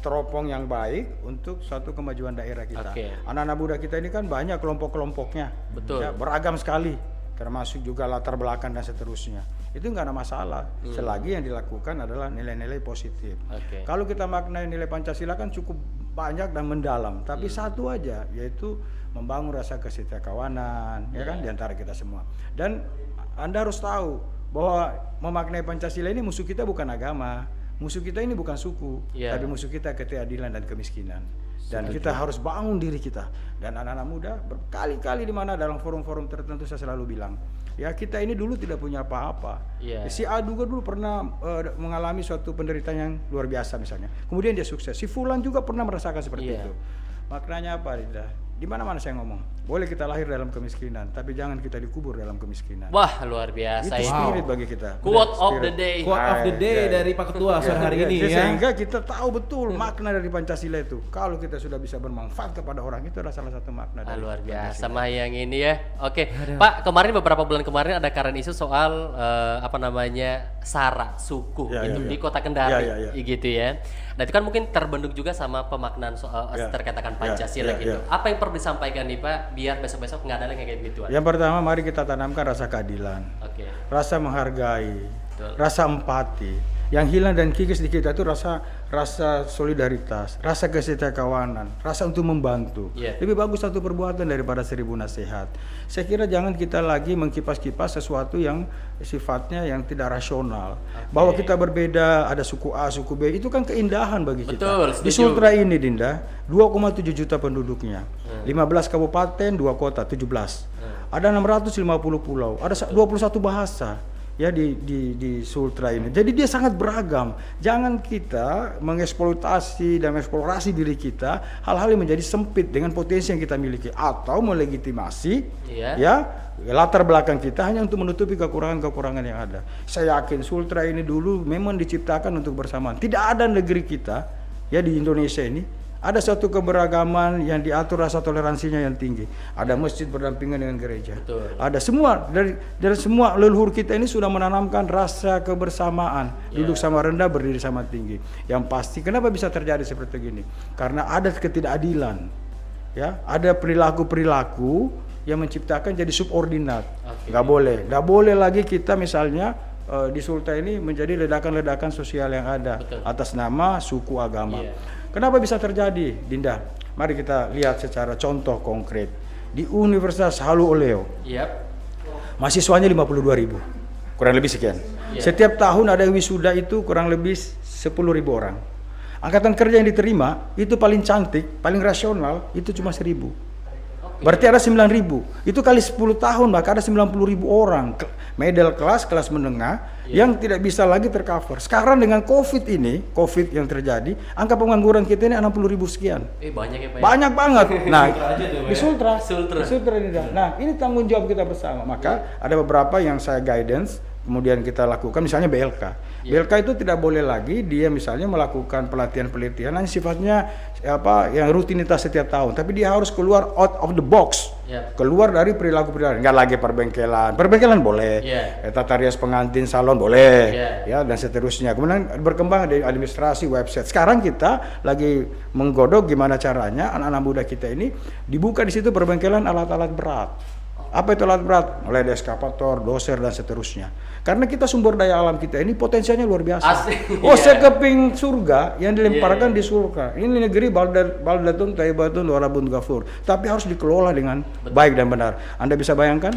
teropong yang baik untuk suatu kemajuan daerah kita. Anak-anak muda kita ini kan banyak kelompok-kelompoknya, ya, beragam sekali, termasuk juga latar belakang dan seterusnya. Itu nggak ada masalah, selagi yang dilakukan adalah nilai-nilai positif. Kalau kita maknai nilai Pancasila kan cukup banyak dan mendalam, tapi satu aja, yaitu membangun rasa kesetiakawanan, ya kan, di antara kita semua. Dan Anda harus tahu bahwa memaknai Pancasila ini musuh kita bukan agama, musuh kita ini bukan suku, tapi musuh kita ketidakadilan dan kemiskinan. Dan kita harus bangun diri kita. Dan anak-anak muda berkali-kali di mana dalam forum-forum tertentu saya selalu bilang, ya kita ini dulu tidak punya apa-apa. Si A juga dulu pernah mengalami suatu penderitaan yang luar biasa misalnya. Kemudian dia sukses. Si Fulan juga pernah merasakan seperti itu. Maknanya apa, Rida? Di mana-mana saya ngomong, boleh kita lahir dalam kemiskinan, tapi jangan kita dikubur dalam kemiskinan. Wah, luar biasa. Itu spirit bagi kita. Quote of the day. Quote of the day dari Pak Ketua sore hari ini, ya. Sehingga kita tahu betul makna dari Pancasila itu. Kalau kita sudah bisa bermanfaat kepada orang, itu adalah salah satu makna dari luar biasa Pancasila. mah yang ini ya. Oke, Pak, kemarin beberapa bulan kemarin ada current isu soal SARA suku di Kota Kendari, gitu ya. Nah itu kan mungkin terbentuk juga sama pemaknaan soal terkait akan Pancasila gitu. Apa yang perlu disampaikan nih Pak, biar besok-besok nggak ada lagi kayak gitu? Yang pertama, mari kita tanamkan rasa keadilan, rasa menghargai, rasa empati. Yang hilang dan kikis di kita itu rasa solidaritas, rasa kesetiakawanan, rasa untuk membantu. Lebih bagus satu perbuatan daripada 1000 nasihat. Saya kira jangan kita lagi mengkipas-kipas sesuatu yang sifatnya yang tidak rasional. Bahwa kita berbeda, ada suku A, suku B, itu kan keindahan bagi kita. Di Sultra ini, Dinda, 2,7 juta penduduknya, 15 kabupaten, 2 kota, 17. Ada 650 pulau, ada 21 bahasa. Ya di Sultra ini. Jadi dia sangat beragam. Jangan kita mengeksploitasi dan mengeksplorasi diri kita hal-hal yang menjadi sempit dengan potensi yang kita miliki, atau melegitimasi latar belakang kita hanya untuk menutupi kekurangan-kekurangan yang ada. Saya yakin Sultra ini dulu memang diciptakan untuk bersamaan. Tidak ada negeri kita ya di Indonesia ini ada suatu keberagaman yang diatur rasa toleransinya yang tinggi. Ada masjid berdampingan dengan gereja. Ada semua dari semua leluhur kita ini sudah menanamkan rasa kebersamaan. Duduk sama rendah, berdiri sama tinggi. Yang pasti kenapa bisa terjadi seperti ini? Karena ada ketidakadilan. Ya, ada perilaku-perilaku yang menciptakan jadi subordinat. Nggak boleh lagi kita misalnya di Sultra ini menjadi ledakan-ledakan sosial yang ada atas nama suku agama. Kenapa bisa terjadi, Dinda? Mari kita lihat secara contoh konkret. Di Universitas Halu Oleo, mahasiswanya 52.000, kurang lebih sekian. Setiap tahun ada wisuda itu kurang lebih 10.000 orang. Angkatan kerja yang diterima itu paling cantik, paling rasional itu cuma 1.000. Berarti ada 9.000. Itu kali 10 tahun maka ada 90.000 orang middle class, kelas menengah yang tidak bisa lagi tercover. Sekarang dengan COVID yang terjadi, angka pengangguran kita ini 60.000 sekian. Banyak ya Pak. Banyak banget. Nah, di Sultra ini. Nah, ini tanggung jawab kita bersama. Maka ada beberapa yang saya guidance kemudian kita lakukan, misalnya BLK. BLK itu tidak boleh lagi dia misalnya melakukan pelatihan-pelatihan yang sifatnya yang rutinitas setiap tahun, tapi dia harus keluar out of the box, keluar dari perilaku-perilaku. Nggak lagi perbengkelan boleh, tata rias pengantin salon boleh, ya dan seterusnya. Kemudian berkembang di administrasi website. Sekarang kita lagi menggodok gimana caranya anak-anak muda kita ini dibuka di situ perbengkelan alat-alat berat. Apa itu alat berat? Mulai dari eskavator, doser dan seterusnya. Karena kita sumber daya alam kita ini potensinya luar biasa. Sekeping surga yang dilemparkan di surga. Ini negeri baldatun thayyibatun wa rabbun ghafur. Tapi harus dikelola dengan baik dan benar. Anda bisa bayangkan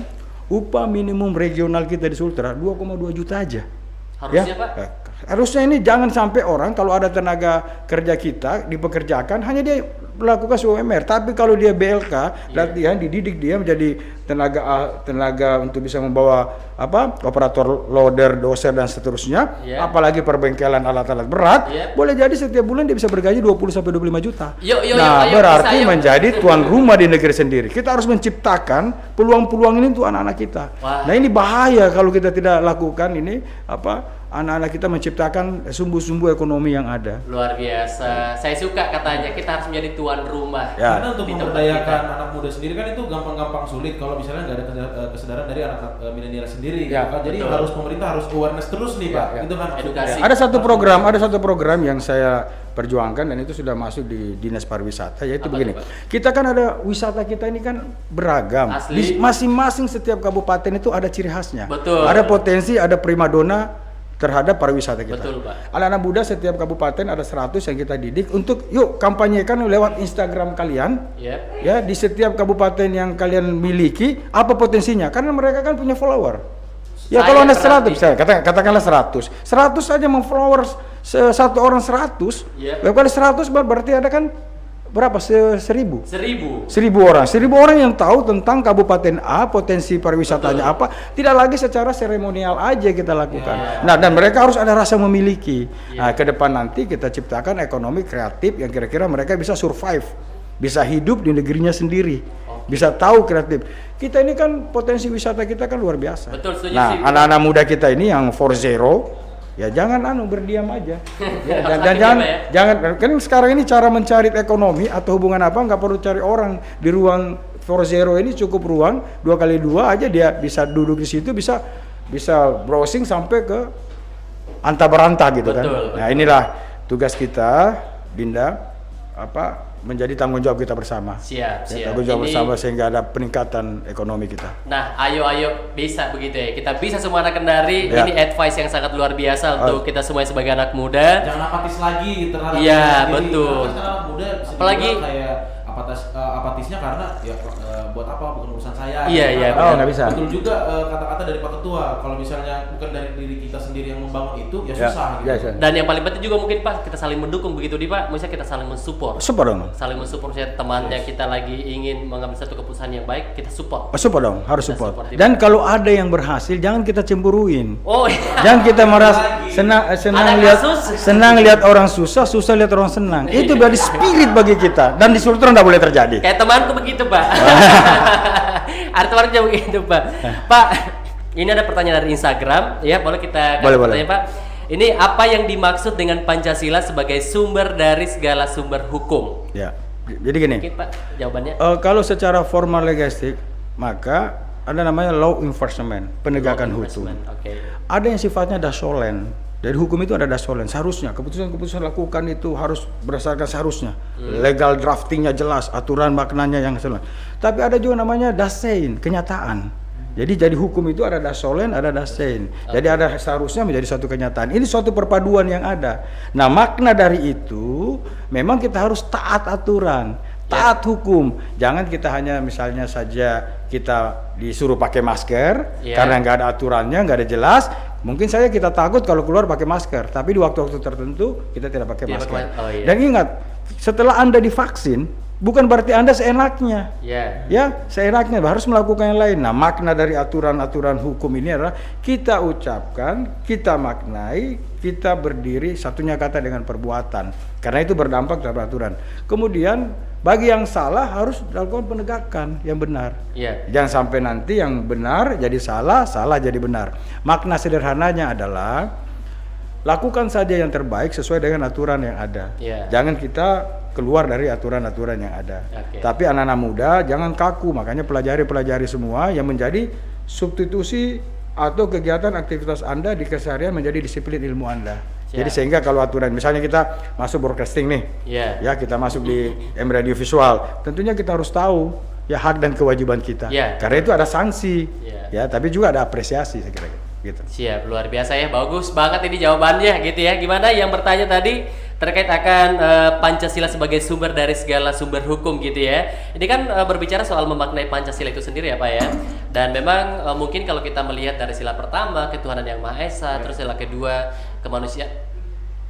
upah minimum regional kita di Sultra 2,2 juta aja. Harusnya Pak? Harusnya ini jangan sampai orang kalau ada tenaga kerja kita dipekerjakan hanya dia melakukan UMR, tapi kalau dia BLK latihan dididik dia menjadi tenaga untuk bisa membawa operator loader, doser dan seterusnya, apalagi perbengkelan alat-alat berat, boleh jadi setiap bulan dia bisa bergaji 20 sampai 25 juta. Berarti menjadi tuan rumah di negeri sendiri. Kita harus menciptakan peluang-peluang ini untuk anak-anak kita. Nah, ini bahaya kalau kita tidak lakukan ini anak-anak kita menciptakan sumbu-sumbu ekonomi yang ada. Luar biasa. Saya suka katanya kita harus menjadi tuan rumah. Ya. Karena untuk Di tempat memberdayakan kita. anak muda sendiri kan itu gampang-gampang sulit kalau misalnya nggak ada kesadaran dari anak milenial sendiri. Ya, gitu kan. Jadi betul. harus pemerintah harus awareness terus nih Pak. Ya. Itu kan maksudnya. Edukasi. Ada satu program yang saya perjuangkan dan itu sudah masuk di Dinas Pariwisata, yaitu Apa begini. tuh, Pak? Kita kan ada wisata kita ini kan beragam. Asli. Di masing-masing setiap kabupaten itu ada ciri khasnya. Betul. Ada potensi, ada primadona terhadap pariwisata kita. Betul, Pak. Anak-anak muda setiap kabupaten ada 100 yang kita didik untuk yuk kampanyekan lewat Instagram kalian. Ya. Ya, di setiap kabupaten yang kalian miliki apa potensinya? Karena mereka kan punya follower. Ya Saya kalau Anda pernah 100, saya katakanlah 100. 100 saja memfollowers satu orang 100. Iya. Kalau 100 berarti ada kan berapa? 1000. 1000. 1000 orang. 1000 orang yang tahu tentang Kabupaten A, potensi pariwisatanya apa, tidak lagi secara seremonial aja kita lakukan. Yeah. Nah, dan mereka harus ada rasa memiliki. Yeah. Nah, ke depan nanti kita ciptakan ekonomi kreatif yang kira-kira mereka bisa survive, bisa hidup di negerinya sendiri, bisa tahu kreatif. Kita ini kan potensi wisata kita kan luar biasa. Betul, setuju Nah, sih. anak-anak muda kita ini yang 4.0 ya jangan berdiam aja. Ya, dan Sakit jangan, ya, Pak, ya? jangan kan sekarang ini cara mencari ekonomi atau hubungan apa nggak perlu cari orang di ruang 4.0 ini, cukup ruang 2x2 aja dia bisa duduk di situ, bisa browsing sampai ke anta beranta gitu kan. Betul. Nah, inilah tugas kita Binda menjadi tanggung jawab kita bersama. Siap. Tanggung jawab Ini- bersama sehingga ada peningkatan ekonomi kita. Nah, ayo bisa begitu ya. Kita bisa semua anak Kendari. Ya. Ini advice yang sangat luar biasa untuk kita semua sebagai anak muda. Jangan apatis lagi terhadap Iya, diri sendiri. betul. Karena anak muda bisa Apalagi- dibilang kayak apatisnya karena ya buat apa, bukan urusan saya. Iya, gitu iya, kan. benar. Nggak bisa. Betul juga kata-kata dari Pak Ketua, kalau misalnya bukan dari diri kita sendiri yang membangun itu ya susah gitu. Ya. Dan yang paling penting juga mungkin Pak, kita saling mendukung begitu di Pak. Misalnya kita saling mensupport. Support dong. Saling mensupport misalnya temannya kita lagi ingin mengambil satu keputusan yang baik, kita support. Support dong, harus Kita support. support, Dan kalau ada yang berhasil, jangan kita cemburuin. Oh iya. Jangan kita merasa senang lihat orang susah lihat orang senang. Itu berarti spirit bagi kita dan di Sultan tidak boleh terjadi. Kayak temanku begitu Pak. Ada temanku begitu Pak. Pak, ini ada pertanyaan dari Instagram, ya boleh kita kasih Boleh. pertanyaan Pak. Ini apa yang dimaksud dengan Pancasila sebagai sumber dari segala sumber hukum? Ya. Jadi gini, Mungkin Pak jawabannya. kalau secara formal legalistik, maka ada namanya law enforcement, penegakan hukum. Oke. Ada yang sifatnya dasolen. Dari hukum itu ada dasolen. Seharusnya keputusan-keputusan lakukan itu harus berdasarkan seharusnya. Legal draftingnya jelas, aturan maknanya yang jelas. Tapi ada juga namanya dasein, kenyataan. Jadi hukum itu ada dasolen, ada dasein. Jadi ada seharusnya menjadi suatu kenyataan. Ini suatu perpaduan yang ada. Nah, makna dari itu memang kita harus taat aturan, taat hukum. Jangan kita hanya misalnya saja kita disuruh pakai masker karena nggak ada aturannya, nggak ada jelas. Mungkin saja kita takut kalau keluar pakai masker, tapi di waktu-waktu tertentu kita tidak pakai Tidak masker. pakai- oh, iya. Dan ingat, setelah Anda divaksin, bukan berarti Anda seenaknya. Ya. Ya, seenaknya harus melakukan yang lain. Nah, makna dari aturan-aturan hukum ini adalah kita ucapkan, kita maknai, kita berdiri satunya kata dengan perbuatan. Karena itu berdampak terhadap aturan. Kemudian bagi yang salah harus dilakukan penegakan yang benar. Iya. Jangan sampai nanti yang benar jadi salah, salah jadi benar. Makna sederhananya adalah lakukan saja yang terbaik sesuai dengan aturan yang ada. Iya. Jangan kita keluar dari aturan-aturan yang ada. Oke. Tapi anak-anak muda jangan kaku, makanya pelajari semua yang menjadi substitusi atau kegiatan aktivitas Anda di keseharian menjadi disiplin ilmu Anda. Siap. Jadi sehingga kalau aturan, misalnya kita masuk broadcasting nih, Iya. ya kita masuk di M Radio Visual, tentunya kita harus tahu ya hak dan kewajiban kita. Iya. Karena itu ada sanksi, Iya. ya, tapi juga ada apresiasi saya kira gitu. Siap, luar biasa ya, bagus banget ini jawabannya gitu ya. Gimana yang bertanya tadi terkait akan Pancasila sebagai sumber dari segala sumber hukum gitu ya. Ini kan berbicara soal memaknai Pancasila itu sendiri ya Pak ya. Dan memang mungkin kalau kita melihat dari sila pertama ketuhanan yang Maha Esa, terus sila kedua kemanusiaan.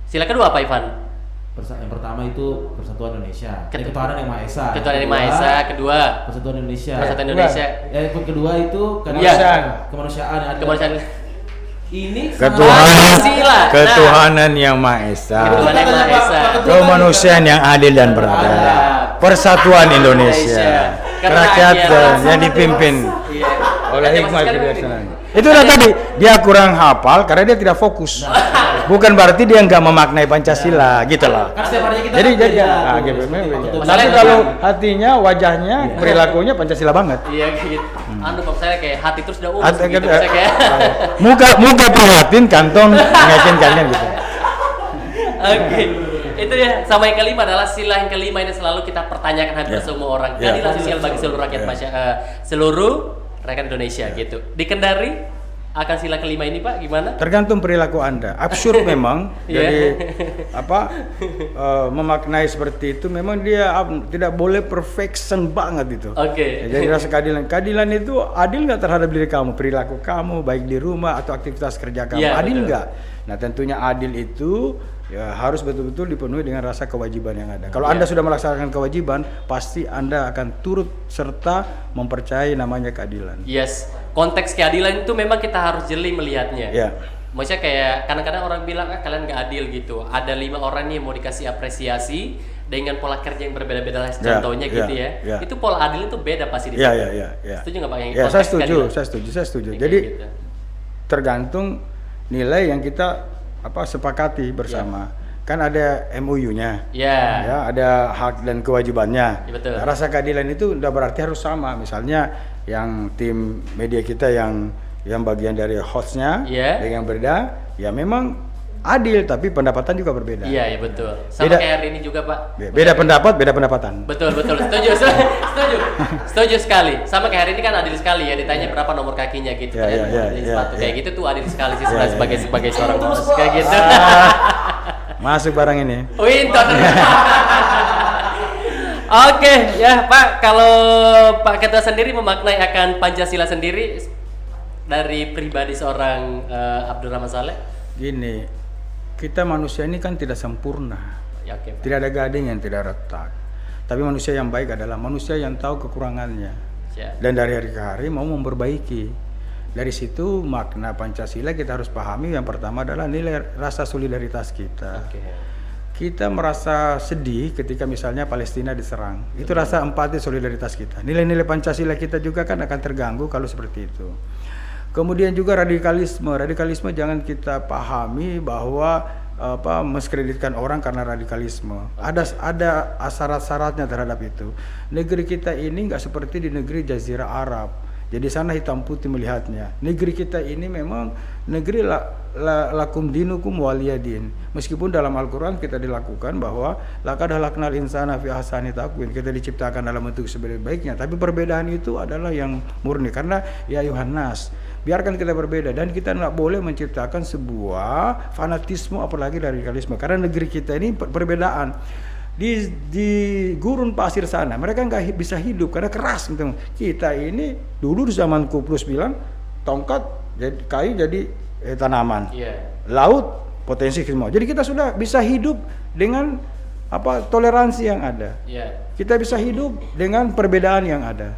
Sila kedua apa Ivan? Yang pertama itu Persatuan Indonesia. Ketuhanan yang Maha Esa. Ketuhanan yang Maha Esa, kedua Persatuan Indonesia. Persatuan Indonesia. Yang kedua itu Kemanusiaan. Kemanusiaan. Kemanusiaan. Ini Pancasila. Ketuhanan yang Maha Esa, Ketuhanan yang Maha Esa. kemanusiaan yang adil dan beradab, persatuan Indonesia, Indonesia. rakyat Kerakyatan. yang dipimpin Iya. oleh Ada hikmah masuk sekali kebijaksanaan. mungkin. Itu udah tadi, dia kurang hafal karena dia tidak fokus. Bukan berarti dia nggak memaknai Pancasila, gitu loh. Kan setiap harinya kita Jadi kan jadi beda. gitu. Betul. Tapi kalau hatinya, wajahnya, perilakunya Pancasila banget. Iya kayak gitu. Kalau saya kayak hati terus udah urus Hati gitu. kan, Saya kayak muka prihatin, kantong meyakinkannya gitu. Oke. Itu ya, sama yang kelima adalah sila yang kelima ini selalu kita pertanyakan hampir semua orang. Keadilan sosial bagi seluruh rakyat seluruh rakyat Indonesia gitu. Di Kendari akan sila kelima ini Pak gimana? Tergantung perilaku Anda. Absurd memang. Jadi memaknai seperti itu memang dia tidak boleh perfection banget itu. Oke. Ya, jadi rasa keadilan. Keadilan itu adil nggak terhadap diri kamu, perilaku kamu, baik di rumah atau aktivitas kerja kamu. Iya, Adil betul. nggak? Nah tentunya adil itu ya harus betul-betul dipenuhi dengan rasa kewajiban yang ada. Kalau Anda sudah melaksanakan kewajiban, pasti Anda akan turut serta mempercayai namanya keadilan. Yes. Konteks keadilan itu memang kita harus jeli melihatnya. Ya. Maksudnya kayak kadang-kadang orang bilang kalian nggak adil gitu. Ada 5 orang nih yang mau dikasih apresiasi dengan pola kerja yang berbeda-beda lah contohnya gitu ya. Itu pola adil itu beda pasti di Ya, situ. ya. Setuju nggak Pak yang Ya, konteks saya setuju, keadilan? saya setuju. Kayak Jadi gitu. tergantung nilai yang kita sepakati bersama. Kan ada MOU-nya. Ya, ada hak dan kewajibannya. Ya, betul. Nah, rasa keadilan itu udah berarti harus sama. Misalnya yang tim media kita yang bagian dari hostnya dengan yang berbeda, ya memang adil tapi pendapatan juga berbeda. Iya, ya betul. Sama kayak hari ini juga Pak. Beda pendapat, beda pendapatan. Betul. Setuju sekali. Sama kayak hari ini kan adil sekali ya. Ditanya berapa nomor kakinya gitu. Sepatu kayak gitu tuh adil sekali sih sebenarnya sebagai seorang bos kayak gitu. Masuk barang ini. Winton. Oke, ya Pak, kalau Pak Ketua sendiri memaknai akan Pancasila sendiri dari pribadi seorang Abdurrahman Saleh? Gini, kita manusia ini kan tidak sempurna. Ya, oke, Pak. Tidak ada gading yang tidak retak. Tapi manusia yang baik adalah manusia yang tahu kekurangannya. Ya. Dan dari hari ke hari mau memperbaiki. Dari situ makna Pancasila kita harus pahami, yang pertama adalah nilai rasa solidaritas kita. Oke. Kita merasa sedih ketika misalnya Palestina diserang. Itu rasa empati solidaritas kita. Nilai-nilai Pancasila kita juga kan akan terganggu kalau seperti itu. Kemudian juga radikalisme. Radikalisme jangan kita pahami bahwa mendiskreditkan orang karena radikalisme. Ada syarat-syaratnya terhadap itu. Negeri kita ini nggak seperti di negeri Jazirah Arab. Jadi sana hitam putih melihatnya. Negeri kita ini memang negeri lakum dinukum waliyadin. Meskipun dalam Al-Quran kita dilakukan bahwa laqad khalaqnal insana fi ahsani taqwim, kita diciptakan dalam bentuk sebaik-baiknya. Tapi perbedaan itu adalah yang murni karena ya Yohanes, biarkan kita berbeda dan kita tidak boleh menciptakan sebuah fanatisme apalagi radikalisme. Karena negeri kita ini perbedaan. Di gurun pasir sana mereka nggak bisa hidup karena keras gitu. Kita ini dulu di zamanku plus bilang tongkat jadi kayu jadi tanaman, laut potensi semua. Jadi kita sudah bisa hidup dengan toleransi yang ada. Kita bisa hidup dengan perbedaan yang ada.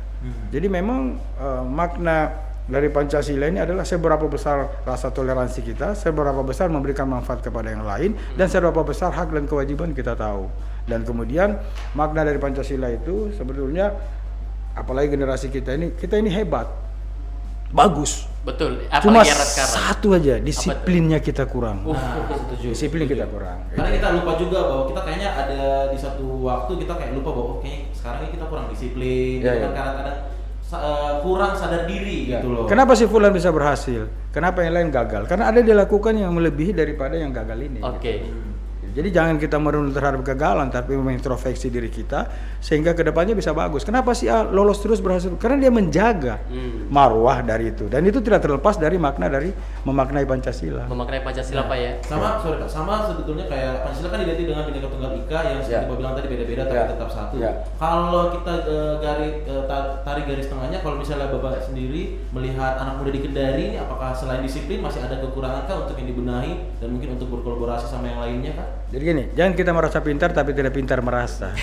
Jadi memang makna dari Pancasila ini adalah seberapa besar rasa toleransi kita, seberapa besar memberikan manfaat kepada yang lain, dan seberapa besar hak dan kewajiban kita tahu. Dan kemudian makna dari Pancasila itu sebetulnya apalagi generasi kita ini hebat, bagus. Betul. Cuma Apalagi era sekarang. satu aja, disiplinnya kita kurang. Disiplin kita kurang. Karena kita lupa juga bahwa kita kayaknya ada di satu waktu kita kayak lupa bahwa kayaknya sekarang ini kita kurang disiplin, kan kadang-kadang kurang sadar diri gitu loh. Kenapa si Fulan bisa berhasil? Kenapa yang lain gagal? Karena ada dilakukan yang melebihi daripada yang gagal ini. Oke. Jadi jangan kita merenung terhadap kegagalan, tapi mengintrospeksi diri kita sehingga kedepannya bisa bagus. Kenapa sih lolos terus berhasil? Karena dia menjaga marwah dari itu, dan itu tidak terlepas dari makna dari memaknai Pancasila. Memaknai Pancasila Pak ya. Sama sebetulnya kayak Pancasila kan identik dengan Bhinneka Tunggal Ika yang seperti Bapak bilang tadi beda-beda tapi tetap satu. Kalau kita tarik garis tengahnya, kalau misalnya Bapak sendiri melihat anak muda di Kendari ini, apakah selain disiplin masih ada kekurangan kah untuk yang dibenahi dan mungkin untuk berkolaborasi sama yang lainnya kah? Jadi gini, jangan kita merasa pintar tapi tidak pintar merasa.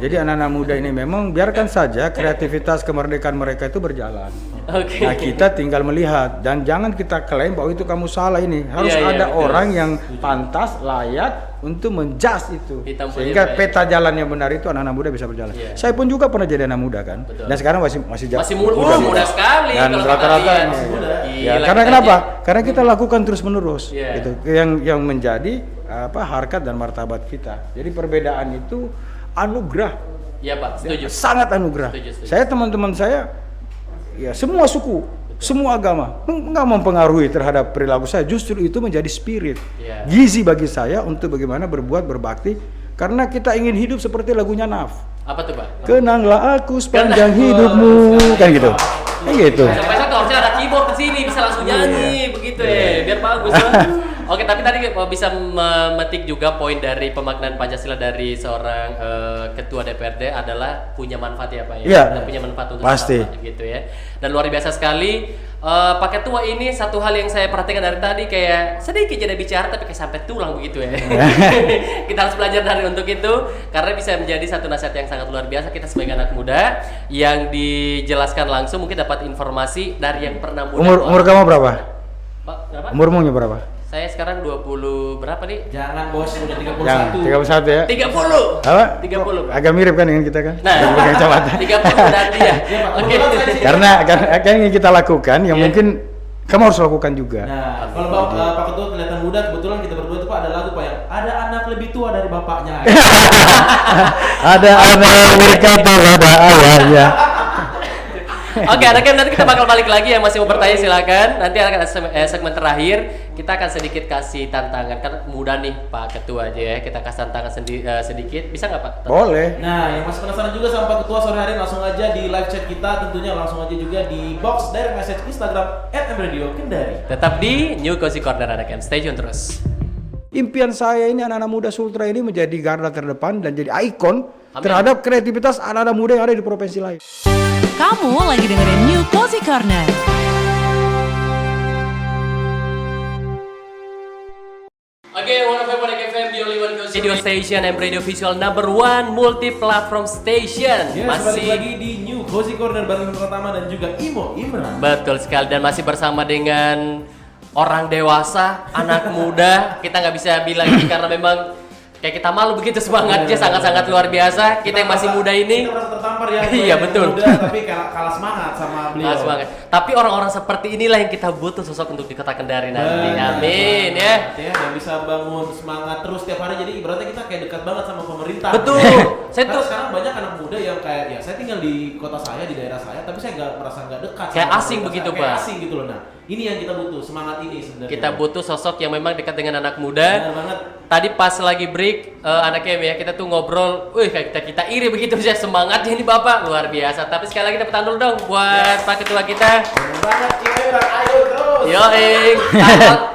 Jadi anak-anak muda ini memang biarkan saja kreativitas kemerdekaan mereka itu berjalan. Nah kita tinggal melihat dan jangan kita klaim bahwa itu kamu salah ini. Harus ada orang yang pantas, layak untuk menjudge itu, Hitam putih sehingga baik. peta jalan yang benar itu anak-anak muda bisa berjalan. Iya. Saya pun juga pernah jadi anak muda kan, Betul. dan sekarang masih muda sekali Dan kalau rata-rata kalian. ya, Gila, karena kita kenapa? aja. Karena kita lakukan terus-menerus, Iya. gitu. Yang menjadi harkat dan martabat kita. Jadi perbedaan itu anugerah, Iya Pak, setuju. sangat anugerah. Setuju. Saya teman-teman saya, ya semua suku, semua agama nggak mempengaruhi terhadap perilaku saya. Justru itu menjadi spirit, Iya. gizi bagi saya untuk bagaimana berbuat berbakti. Karena kita ingin hidup seperti lagunya Naf. Apa tuh Pak? Kenanglah aku sepanjang hidupmu, kan gitu. Kayak gitu. Besok harusnya ada keyboard di sini bisa langsung nyanyi begitu ya, biar bagus. Oke, tapi tadi bisa memetik juga poin dari pemaknaan Pancasila dari seorang ketua DPRD adalah punya manfaat ya Pak ya. Iya. Dan punya manfaat untuk Pasti. bersama, gitu ya. Dan luar biasa sekali Pak Ketua ini satu hal yang saya perhatikan dari tadi kayak sedikit jadi bicara tapi kayak sampai tulang begitu ya. Kita harus belajar dari untuk itu karena bisa menjadi satu nasihat yang sangat luar biasa kita sebagai anak muda yang dijelaskan langsung mungkin dapat informasi dari yang pernah muda. Umur kamu berapa? Pak, berapa? Umurmu berapa? Saya sekarang 20 berapa nih? Jangan bos, udah 31. Yang 31 ya? 30. Apa? 30. Agak mirip kan dengan kita kan? Nah, Dengan kacamata. 30 dan dia. Oke. Karena yang kita lakukan yang Iya. mungkin kamu harus lakukan juga. Nah, kalau Pak Ketua kelihatan muda, kebetulan kita berdua tuh Pak ada lagu Pak yang ada anak lebih tua dari bapaknya. Ada anak berkata pada ayahnya. Oke, nanti kita bakal balik lagi yang masih mau bertanya silakan. Nanti akan segmen terakhir kita akan sedikit kasih tantangan kan mudah nih Pak Ketua aja ya. Kita kasih tantangan sedikit. Bisa nggak Pak? Boleh. Nah, yang masih penasaran juga sama Pak Ketua sore hari langsung aja di live chat kita, tentunya langsung aja juga di box direct message Instagram @mradio_kendari. Tetap di New Cozy Corner Anak M. Stay tune terus. Impian saya ini anak-anak muda Sultra ini menjadi garda terdepan dan jadi ikon Amin. terhadap kreativitas anak-anak muda yang ada di provinsi lain. Kamu lagi dengerin New Cozy Corner. Oke, One FM di Only One Cozy Radio Station and Radio Visual number 1 multi-platform station. Ya, balik lagi di New Cozy Corner bareng Pertama dan juga Imo Imran. Betul sekali dan masih bersama dengan orang dewasa, anak muda. Kita nggak bisa bilang ini karena memang kayak kita malu begitu semangatnya sangat-sangat luar biasa. Kita yang masih muda ini. Kita merasa tertampar ya. Iya, yang betul. Muda, tapi kalah semangat sama beliau. Semangat. Tapi orang-orang seperti inilah yang kita butuh sosok untuk di Kota Kendari nanti. Amin ya. Yang bisa bangun semangat terus tiap hari. Jadi ibaratnya kita kayak dekat banget sama pemerintah. Betul. Saya tuh sekarang banyak anak muda yang kayak ya saya tinggal di kota saya, di daerah saya, tapi saya nggak merasa nggak dekat. Kayak sama asing pemerintah begitu, saya. Kayak Pak. asing gitu loh. Nah, ini yang kita butuh, semangat ini sebenarnya. Kita butuh sosok yang memang dekat dengan anak muda. Benar banget. Tadi pas lagi break anak Em ya kita tuh ngobrol, kayak kita iri begitu sih semangatnya ini Bapak luar biasa. Tapi sekali lagi tepuk tangan dulu dong buat Pak Ketua kita. Benar banget, ayo terus. Yoing.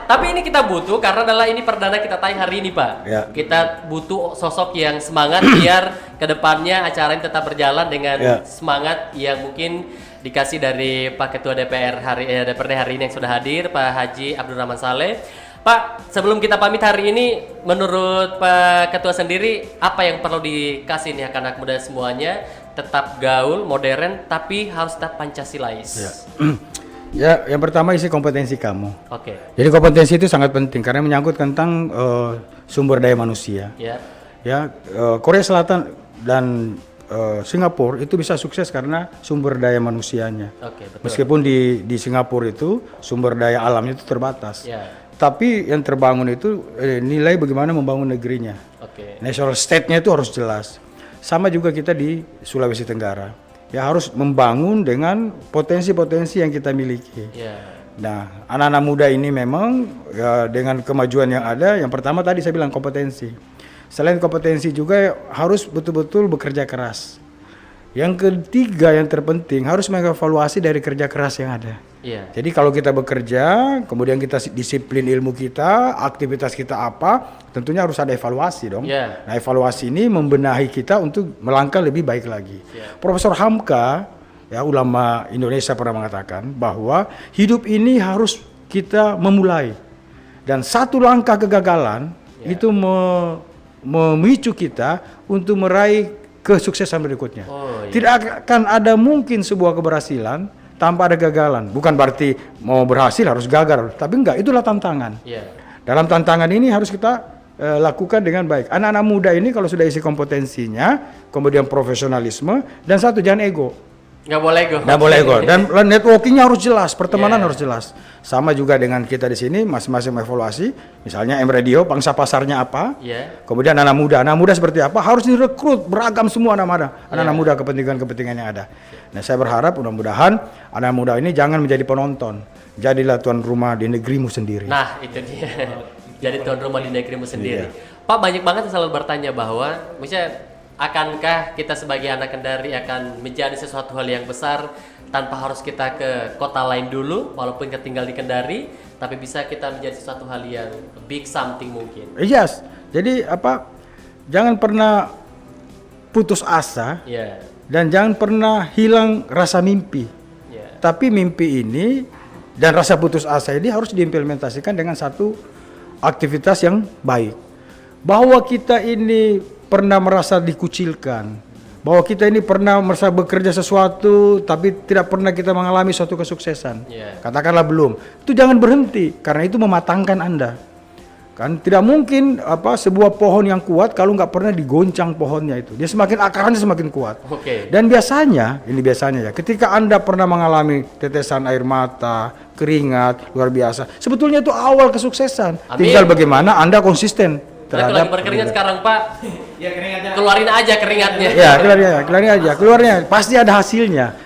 Tapi ini kita butuh karena adalah ini perdana kita tayang hari ini Pak. Ya. Kita butuh sosok yang semangat biar kedepannya acara ini tetap berjalan dengan Ya. semangat yang mungkin dikasih dari Pak Ketua DPRD hari ini yang sudah hadir Pak Haji Abdurrahman Saleh. Pak, sebelum kita pamit hari ini, menurut Pak Ketua sendiri, apa yang perlu dikasih nih ke anak muda semuanya? Tetap gaul, modern, tapi harus tetap Pancasilais. Ya. Ya, yang pertama isi kompetensi kamu. Oke. Jadi kompetensi itu sangat penting karena menyangkut tentang sumber daya manusia. Ya. Ya, Korea Selatan dan Singapura itu bisa sukses karena sumber daya manusianya. Oke, betul. Meskipun di Singapura itu sumber daya alamnya itu terbatas. Ya. Tapi yang terbangun itu nilai bagaimana membangun negerinya. Oke. National state-nya itu harus jelas. Sama juga kita di Sulawesi Tenggara. Ya harus membangun dengan potensi-potensi yang kita miliki. Ya. Nah, anak-anak muda ini memang ya, dengan kemajuan yang ada, yang pertama tadi saya bilang kompetensi. Selain kompetensi juga harus betul-betul bekerja keras. Yang ketiga yang terpenting harus mengevaluasi dari kerja keras yang ada. Iya. Jadi kalau kita bekerja, kemudian kita disiplin ilmu kita, aktivitas kita apa, tentunya harus ada evaluasi dong. Yeah. Nah evaluasi ini membenahi kita untuk melangkah lebih baik lagi. Yeah. Profesor Hamka, ya ulama Indonesia pernah mengatakan bahwa hidup ini harus kita memulai. Dan satu langkah kegagalan itu memicu kita untuk meraih kesuksesan berikutnya. Oh, iya. Tidak akan ada mungkin sebuah keberhasilan tanpa ada gagalan. Bukan berarti mau berhasil harus gagal, tapi enggak, itulah tantangan. Iya. Dalam tantangan ini harus kita lakukan dengan baik. Anak-anak muda ini kalau sudah isi kompetensinya, kemudian profesionalisme, dan satu, jangan ego. Nggak boleh ego. Nggak boleh ego. Dan networkingnya harus jelas, pertemanan harus jelas. Sama juga dengan kita di sini, masing-masing evaluasi. Misalnya M-Radio, pangsa pasarnya apa? Kemudian anak muda seperti apa? Harus direkrut beragam semua anak-anak muda, kepentingan-kepentingan yang ada. Nah, saya berharap mudah-mudahan anak muda ini jangan menjadi penonton. Jadilah tuan rumah di negerimu sendiri. Nah, itu dia. Jadi tuan rumah di negerimu sendiri. Pak, banyak banget yang selalu bertanya bahwa misalnya akankah kita sebagai anak Kendari akan menjadi sesuatu hal yang besar tanpa harus kita ke kota lain dulu walaupun kita tinggal di Kendari, tapi bisa kita menjadi sesuatu hal yang big something mungkin. Yes. Jadi jangan pernah putus asa. Dan jangan pernah hilang rasa mimpi. Tapi mimpi ini dan rasa putus asa ini harus diimplementasikan dengan satu aktivitas yang baik. Bahwa kita ini pernah merasa dikucilkan, bahwa kita ini pernah merasa bekerja sesuatu tapi tidak pernah kita mengalami suatu kesuksesan. Katakanlah belum. Itu jangan berhenti, karena itu mematangkan Anda. Kan tidak mungkin sebuah pohon yang kuat kalau nggak pernah digoncang pohonnya itu. Dia semakin akarnya semakin kuat. Dan biasanya ya, ketika Anda pernah mengalami tetesan air mata, keringat luar biasa, sebetulnya itu awal kesuksesan. Tinggal bagaimana Anda konsisten terhadap. Lagi berkeringat sekarang, Pak. Keluarin aja keringatnya. Ya, keluarin aja. Keluarnya pasti ada hasilnya.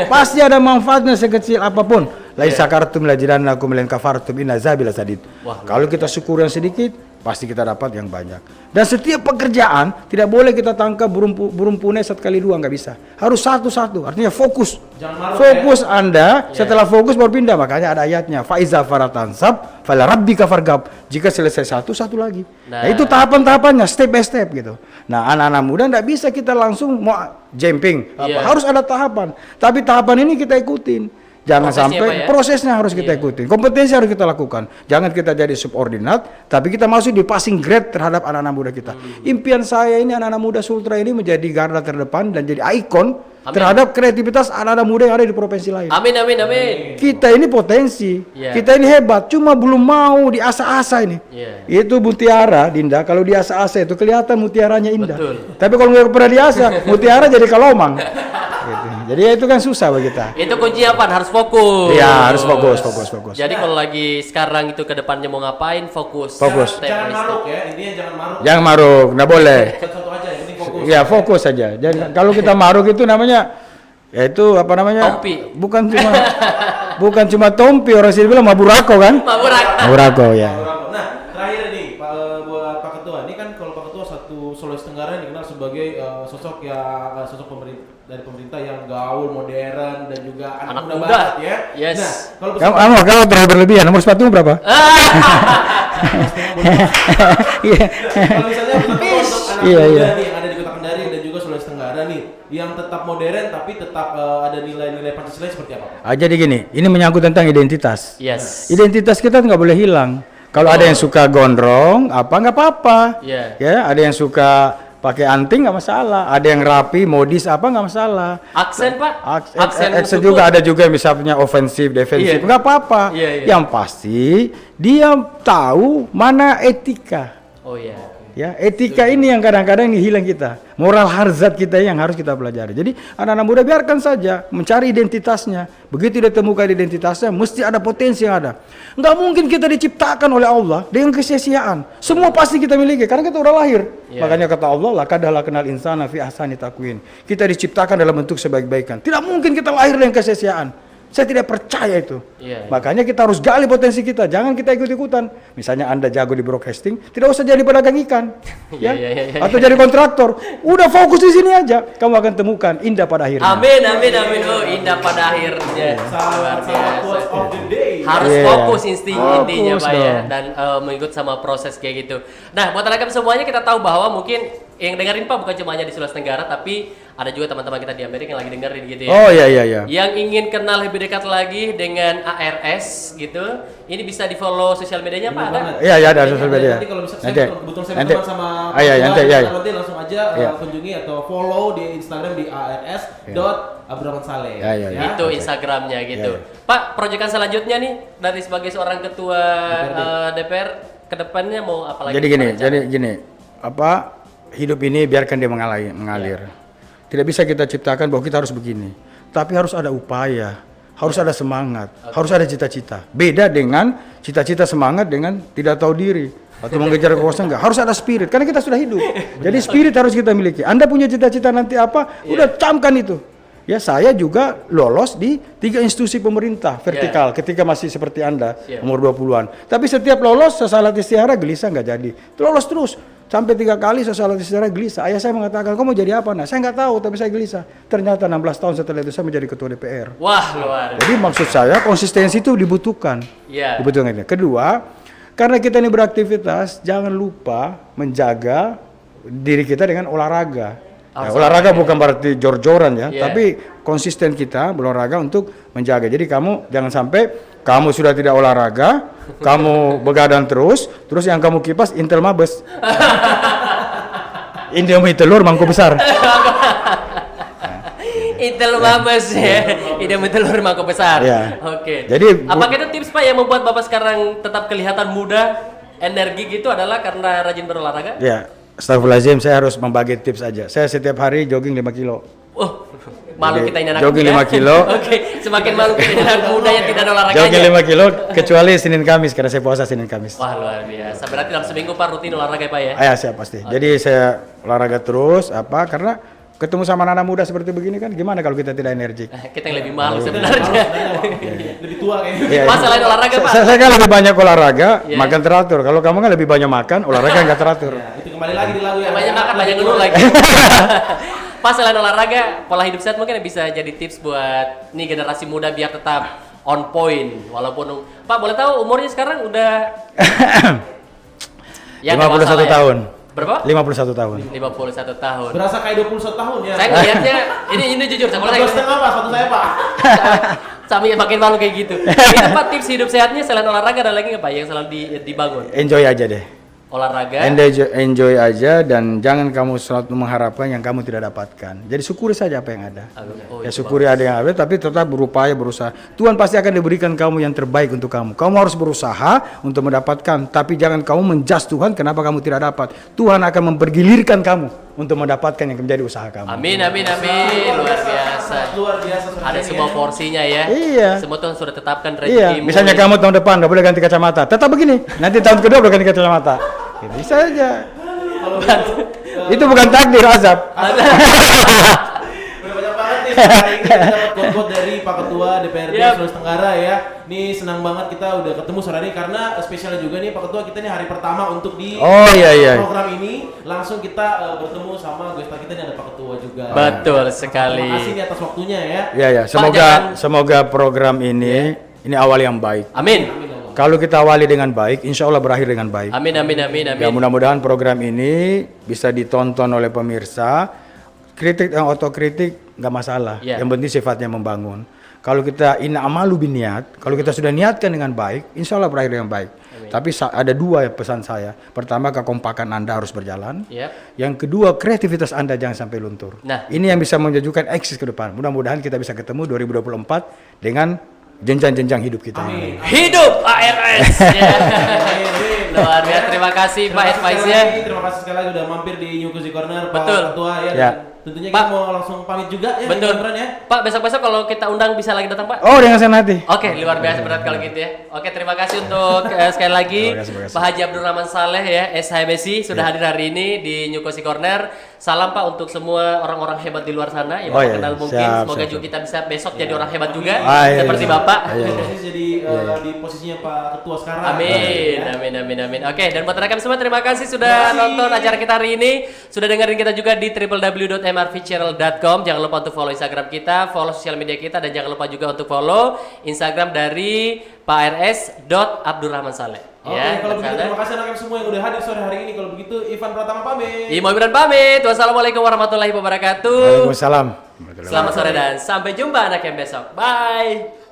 Pasti ada manfaatnya sekecil apapun. Lain sakartum lajidannakum lain kafartum inna zabil sadid. Kalau kita syukur yang sedikit, pasti kita dapat yang banyak. Dan setiap pekerjaan tidak boleh kita tangkap burung punai 1 kali 2, nggak bisa. Harus satu-satu. Artinya fokus. Fokus Anda, setelah fokus baru pindah. Makanya ada ayatnya, faiza faratansab fala rabbika fargab. Jika selesai satu lagi. Nah, itu tahapan-tahapannya, step by step gitu. Nah, anak-anak muda nggak bisa kita langsung mau jumping. Harus ada tahapan. Tapi tahapan ini kita ikutin. Jangan sampai prosesnya harus kita ikutin, kompetensi harus kita lakukan. Jangan kita jadi subordinat, tapi kita masuk di passing grade terhadap anak-anak muda kita. Impian saya ini anak-anak muda Sultra ini menjadi garda terdepan dan jadi ikon terhadap kreativitas anak-anak muda yang ada di provinsi lain. Amin. Kita ini potensi, kita ini hebat, cuma belum mau diasah-asah ini. Itu mutiara, Dinda, kalau diasah-asah itu kelihatan mutiaranya indah. Tapi kalau nggak pernah diasah, mutiara jadi kalomang. Gitu. Jadi itu kan susah bagi kita. Itu kuncinya apa? Harus fokus. Iya, harus fokus. Jadi kalau lagi sekarang itu ke depannya mau ngapain, fokus. Jangan maruk ya, intinya jangan maruk. Jangan maruk, nggak boleh. Satu aja, yang penting fokus. Ya, fokus saja. Dan kalau kita maruk itu namanya, ya itu apa namanya? Tompi. Bukan cuma tompi, orang sini bilang maburako kan? Maburako ya. Nah, terakhir nih buat Pak Ketua. Ini kan kalau Pak Ketua satu Sulawesi Tenggara dikenal sebagai sosok dari pemerintah yang gaul, modern dan juga anak muda banget ya. Yes. Nah, Kalau terlalu berlebihan, nomor sepatumu berapa? Kalau misalnya untuk anak muda nih yang ada di Kota Kendari dan juga Sulawesi Tenggara nih, yang tetap modern tapi tetap ada nilai-nilai Pancasila seperti apa? Jadi gini, ini menyangkut tentang identitas. Yes. Identitas kita nggak boleh hilang. Kalau ada yang suka gondrong, nggak apa-apa. Ya, ada yang suka pakai anting nggak masalah, ada yang rapi, modis nggak masalah. Aksen Pak? Aksen juga ada juga misalnya ofensif, defensif, nggak apa-apa. Yang pasti dia tahu mana etika. Ya, etika ini yang kadang-kadang hilang kita. Moral harzat kita yang harus kita pelajari. Jadi anak-anak muda biarkan saja mencari identitasnya. Begitu dia temukan identitasnya, mesti ada potensi yang ada. Nggak mungkin kita diciptakan oleh Allah dengan kesia-siaan. Semua pasti kita miliki karena kita udah lahir. Makanya kata Allah, laqad khalaqnal insana fi ahsani taqwim. Kita diciptakan dalam bentuk sebaik-baikan. Tidak mungkin kita lahir dengan kesia-siaan. Saya tidak percaya itu. Makanya kita harus gali potensi kita. Jangan kita ikut-ikutan. Misalnya Anda jago di broadcasting, tidak usah jadi pedagang ikan, atau jadi kontraktor. Udah fokus di sini aja. Kamu akan temukan indah pada akhirnya. Amin. Oh, indah pada akhirnya. Harus fokus intinya Pak ya, dan mengikut sama proses kayak gitu. Nah, buat teman-teman semuanya kita tahu bahwa mungkin yang dengerin Pak bukan cuma hanya di Sulawesi Tenggara, tapi ada juga teman-teman kita di Amerika yang lagi dengerin gitu ya. Oh iya. Yang ingin kenal lebih dekat lagi dengan ARS gitu, ini bisa di follow sosial medianya Pak ada? Iya ada sosial media. Nanti kalau misalnya kebetulan saya berteman sama nanti langsung aja kunjungi atau follow di Instagram di ars.abdurrahmansaleh. Itu Instagramnya gitu. Pak, proyekan selanjutnya nih dari sebagai seorang ketua DPR kedepannya mau apa lagi? Jadi gini, apa hidup ini biarkan dia mengalir. Tidak bisa kita ciptakan bahwa kita harus begini, tapi harus ada upaya, harus ada semangat, harus ada cita-cita. Beda dengan cita-cita semangat dengan tidak tahu diri atau mengejar kekuasaan, enggak. Harus ada spirit karena kita sudah hidup. Jadi spirit harus kita miliki. Anda punya cita-cita nanti apa? Udah camkan itu. Ya, saya juga lolos di 3 institusi pemerintah vertikal ketika masih seperti Anda, umur 20-an. Tapi setiap lolos saya salat istihara gelisah nggak jadi. Lolos terus sampai 3 kali saya salat istihara gelisah. Ayah saya mengatakan, "Kamu mau jadi apa?" Nah, saya nggak tahu tapi saya gelisah. Ternyata 16 tahun setelah itu saya menjadi ketua DPR. Wah, luar. Jadi maksud saya konsistensi itu dibutuhkan. Dibutuhkan ini. Kedua, karena kita ini beraktivitas, jangan lupa menjaga diri kita dengan olahraga. Ya, olahraga bukan berarti jor-joran ya, tapi konsisten kita berolahraga untuk menjaga. Jadi kamu jangan sampai kamu sudah tidak olahraga, kamu begadang terus yang kamu kipas Intel Mabes. Indomie telur mangkuk besar. Intel Mabes ya, Indomie telur mangkuk besar. Oke. Jadi apakah itu tips Pak yang membuat Bapak sekarang tetap kelihatan muda, energi gitu adalah karena rajin berolahraga? Ya. Astagfirullahaladzim, saya harus membagi tips aja. Saya setiap hari jogging 5 kilo. Oh, malu kita ini anak jogging muda. 5 kilo. Oke, semakin malu kita ini anak muda yang tidak ada olahraganya. Jogging 5 kilo, kecuali Senin Kamis, karena saya puasa Senin Kamis. Wah, luar biasa. Berarti dalam seminggu Pak rutin olahraga ya Pak ya? Ya, siap pasti. Jadi saya olahraga terus, karena ketemu sama anak muda seperti begini kan, gimana kalau kita tidak energik? Kita yang lebih malu sebenarnya. Lebih tua kayaknya. Mas selain olahraga Pak? Saya kan lebih banyak olahraga, makan teratur. Kalau kamu kan lebih banyak makan, olahraga nggak teratur. Itu kembali lagi di lagu ya. Banyak makan, banyak dulu lagi. Pas selain olahraga, pola hidup sehat mungkin bisa jadi tips buat nih generasi muda biar tetap on point. Walaupun Pak boleh tahu umurnya sekarang udah 51 tahun. Berapa? 51 tahun. 51 tahun. Berasa kayak 21 tahun ya. Saya ngeliatnya ini jujur sama saya. Setengah Pak, sepatu saya Pak. Sampai makin malu kayak gitu. Itu Pak tips hidup sehatnya selain olahraga ada lagi nggak Pak yang selalu dibangun? Enjoy aja deh. Olahraga. Enjoy aja dan jangan kamu selalu mengharapkan yang kamu tidak dapatkan. Jadi syukuri saja apa yang ada. Ya syukuri ada yang ada, tapi tetap berupaya berusaha. Tuhan pasti akan diberikan kamu yang terbaik untuk kamu. Kamu harus berusaha untuk mendapatkan, tapi jangan kamu menjudge Tuhan kenapa kamu tidak dapat. Tuhan akan mempergilirkan kamu untuk mendapatkan yang menjadi usaha kamu. Amin. Luar biasa. Luar biasa. Ada semua porsinya ya. Iya. Semua Tuhan sudah tetapkan Iya. rezekimu. Misalnya kamu tahun depan nggak boleh ganti kacamata, tetap begini. Nanti tahun kedua boleh ganti kacamata. Gitu, bisa aja. Itu bukan takdir, azab. Udah banyak banget nih hari ini kita dapat quote dari Pak Ketua DPRD Sulawesi Tenggara ya. Nih senang banget kita udah ketemu sore hari karena spesialnya juga nih Pak Ketua kita nih hari pertama untuk di program ini langsung kita bertemu sama guest kita nih ada Pak Ketua juga. Betul sekali. Terima kasih nih atas waktunya ya. Iya. Semoga program ini awal yang baik. Amin. Kalau kita awali dengan baik, insya Allah berakhir dengan baik. Amin. Ya mudah-mudahan program ini bisa ditonton oleh pemirsa. Kritik dan otokritik nggak masalah. Yang penting sifatnya membangun. Kalau kita amalu biniat, kalau kita sudah niatkan dengan baik, insya Allah berakhir dengan baik. Tapi ada 2 pesan saya. Pertama, kekompakan Anda harus berjalan. Yang kedua, kreativitas Anda jangan sampai luntur. Nah, ini yang bisa menunjukkan eksis ke depan. Mudah-mudahan kita bisa ketemu 2024 dengan jenjang-jenjang hidup kita. Amin. Hidup ARS. Luar biasa, terima kasih Pak advice-nya. Terima kasih sekali lagi udah mampir di New Cozy Corner Pak Betul. Ketua ya. Ya. Tentunya Pak, kita mau langsung pamit juga ya. Betul. Ya. Pak, besok-besok kalau kita undang bisa lagi datang Pak? Oh, dengan senang hati. Oke, luar biasa berat kalau gitu ya. Oke, terima kasih untuk sekali lagi Terima kasih. Pak Haji Abdurrahman Saleh ya, SHBC sudah hadir hari ini di New Cozy Corner. Salam Pak untuk semua orang-orang hebat di luar sana yang Bapak kenal mungkin. Semoga juga kita bisa besok jadi orang hebat juga seperti Bapak. Jadi di posisinya Pak Ketua sekarang. Amin. Oke, dan buat rekan semua terima kasih sudah nonton acara kita hari ini. Sudah dengerin kita juga di www.mrvchannel.com. Jangan lupa untuk follow Instagram kita, follow sosial media kita, dan jangan lupa juga untuk follow Instagram dari Pak RS.Abdurrahman Saleh. Oke, kalau begitu terima kasih anak semua yang udah hadir sore hari ini. Kalau begitu Ivan Pratama pamit. Imo Ibran pamit. Wassalamualaikum warahmatullahi wabarakatuh. Waalaikumsalam. Selamat sore dan sampai jumpa anak yang besok. Bye.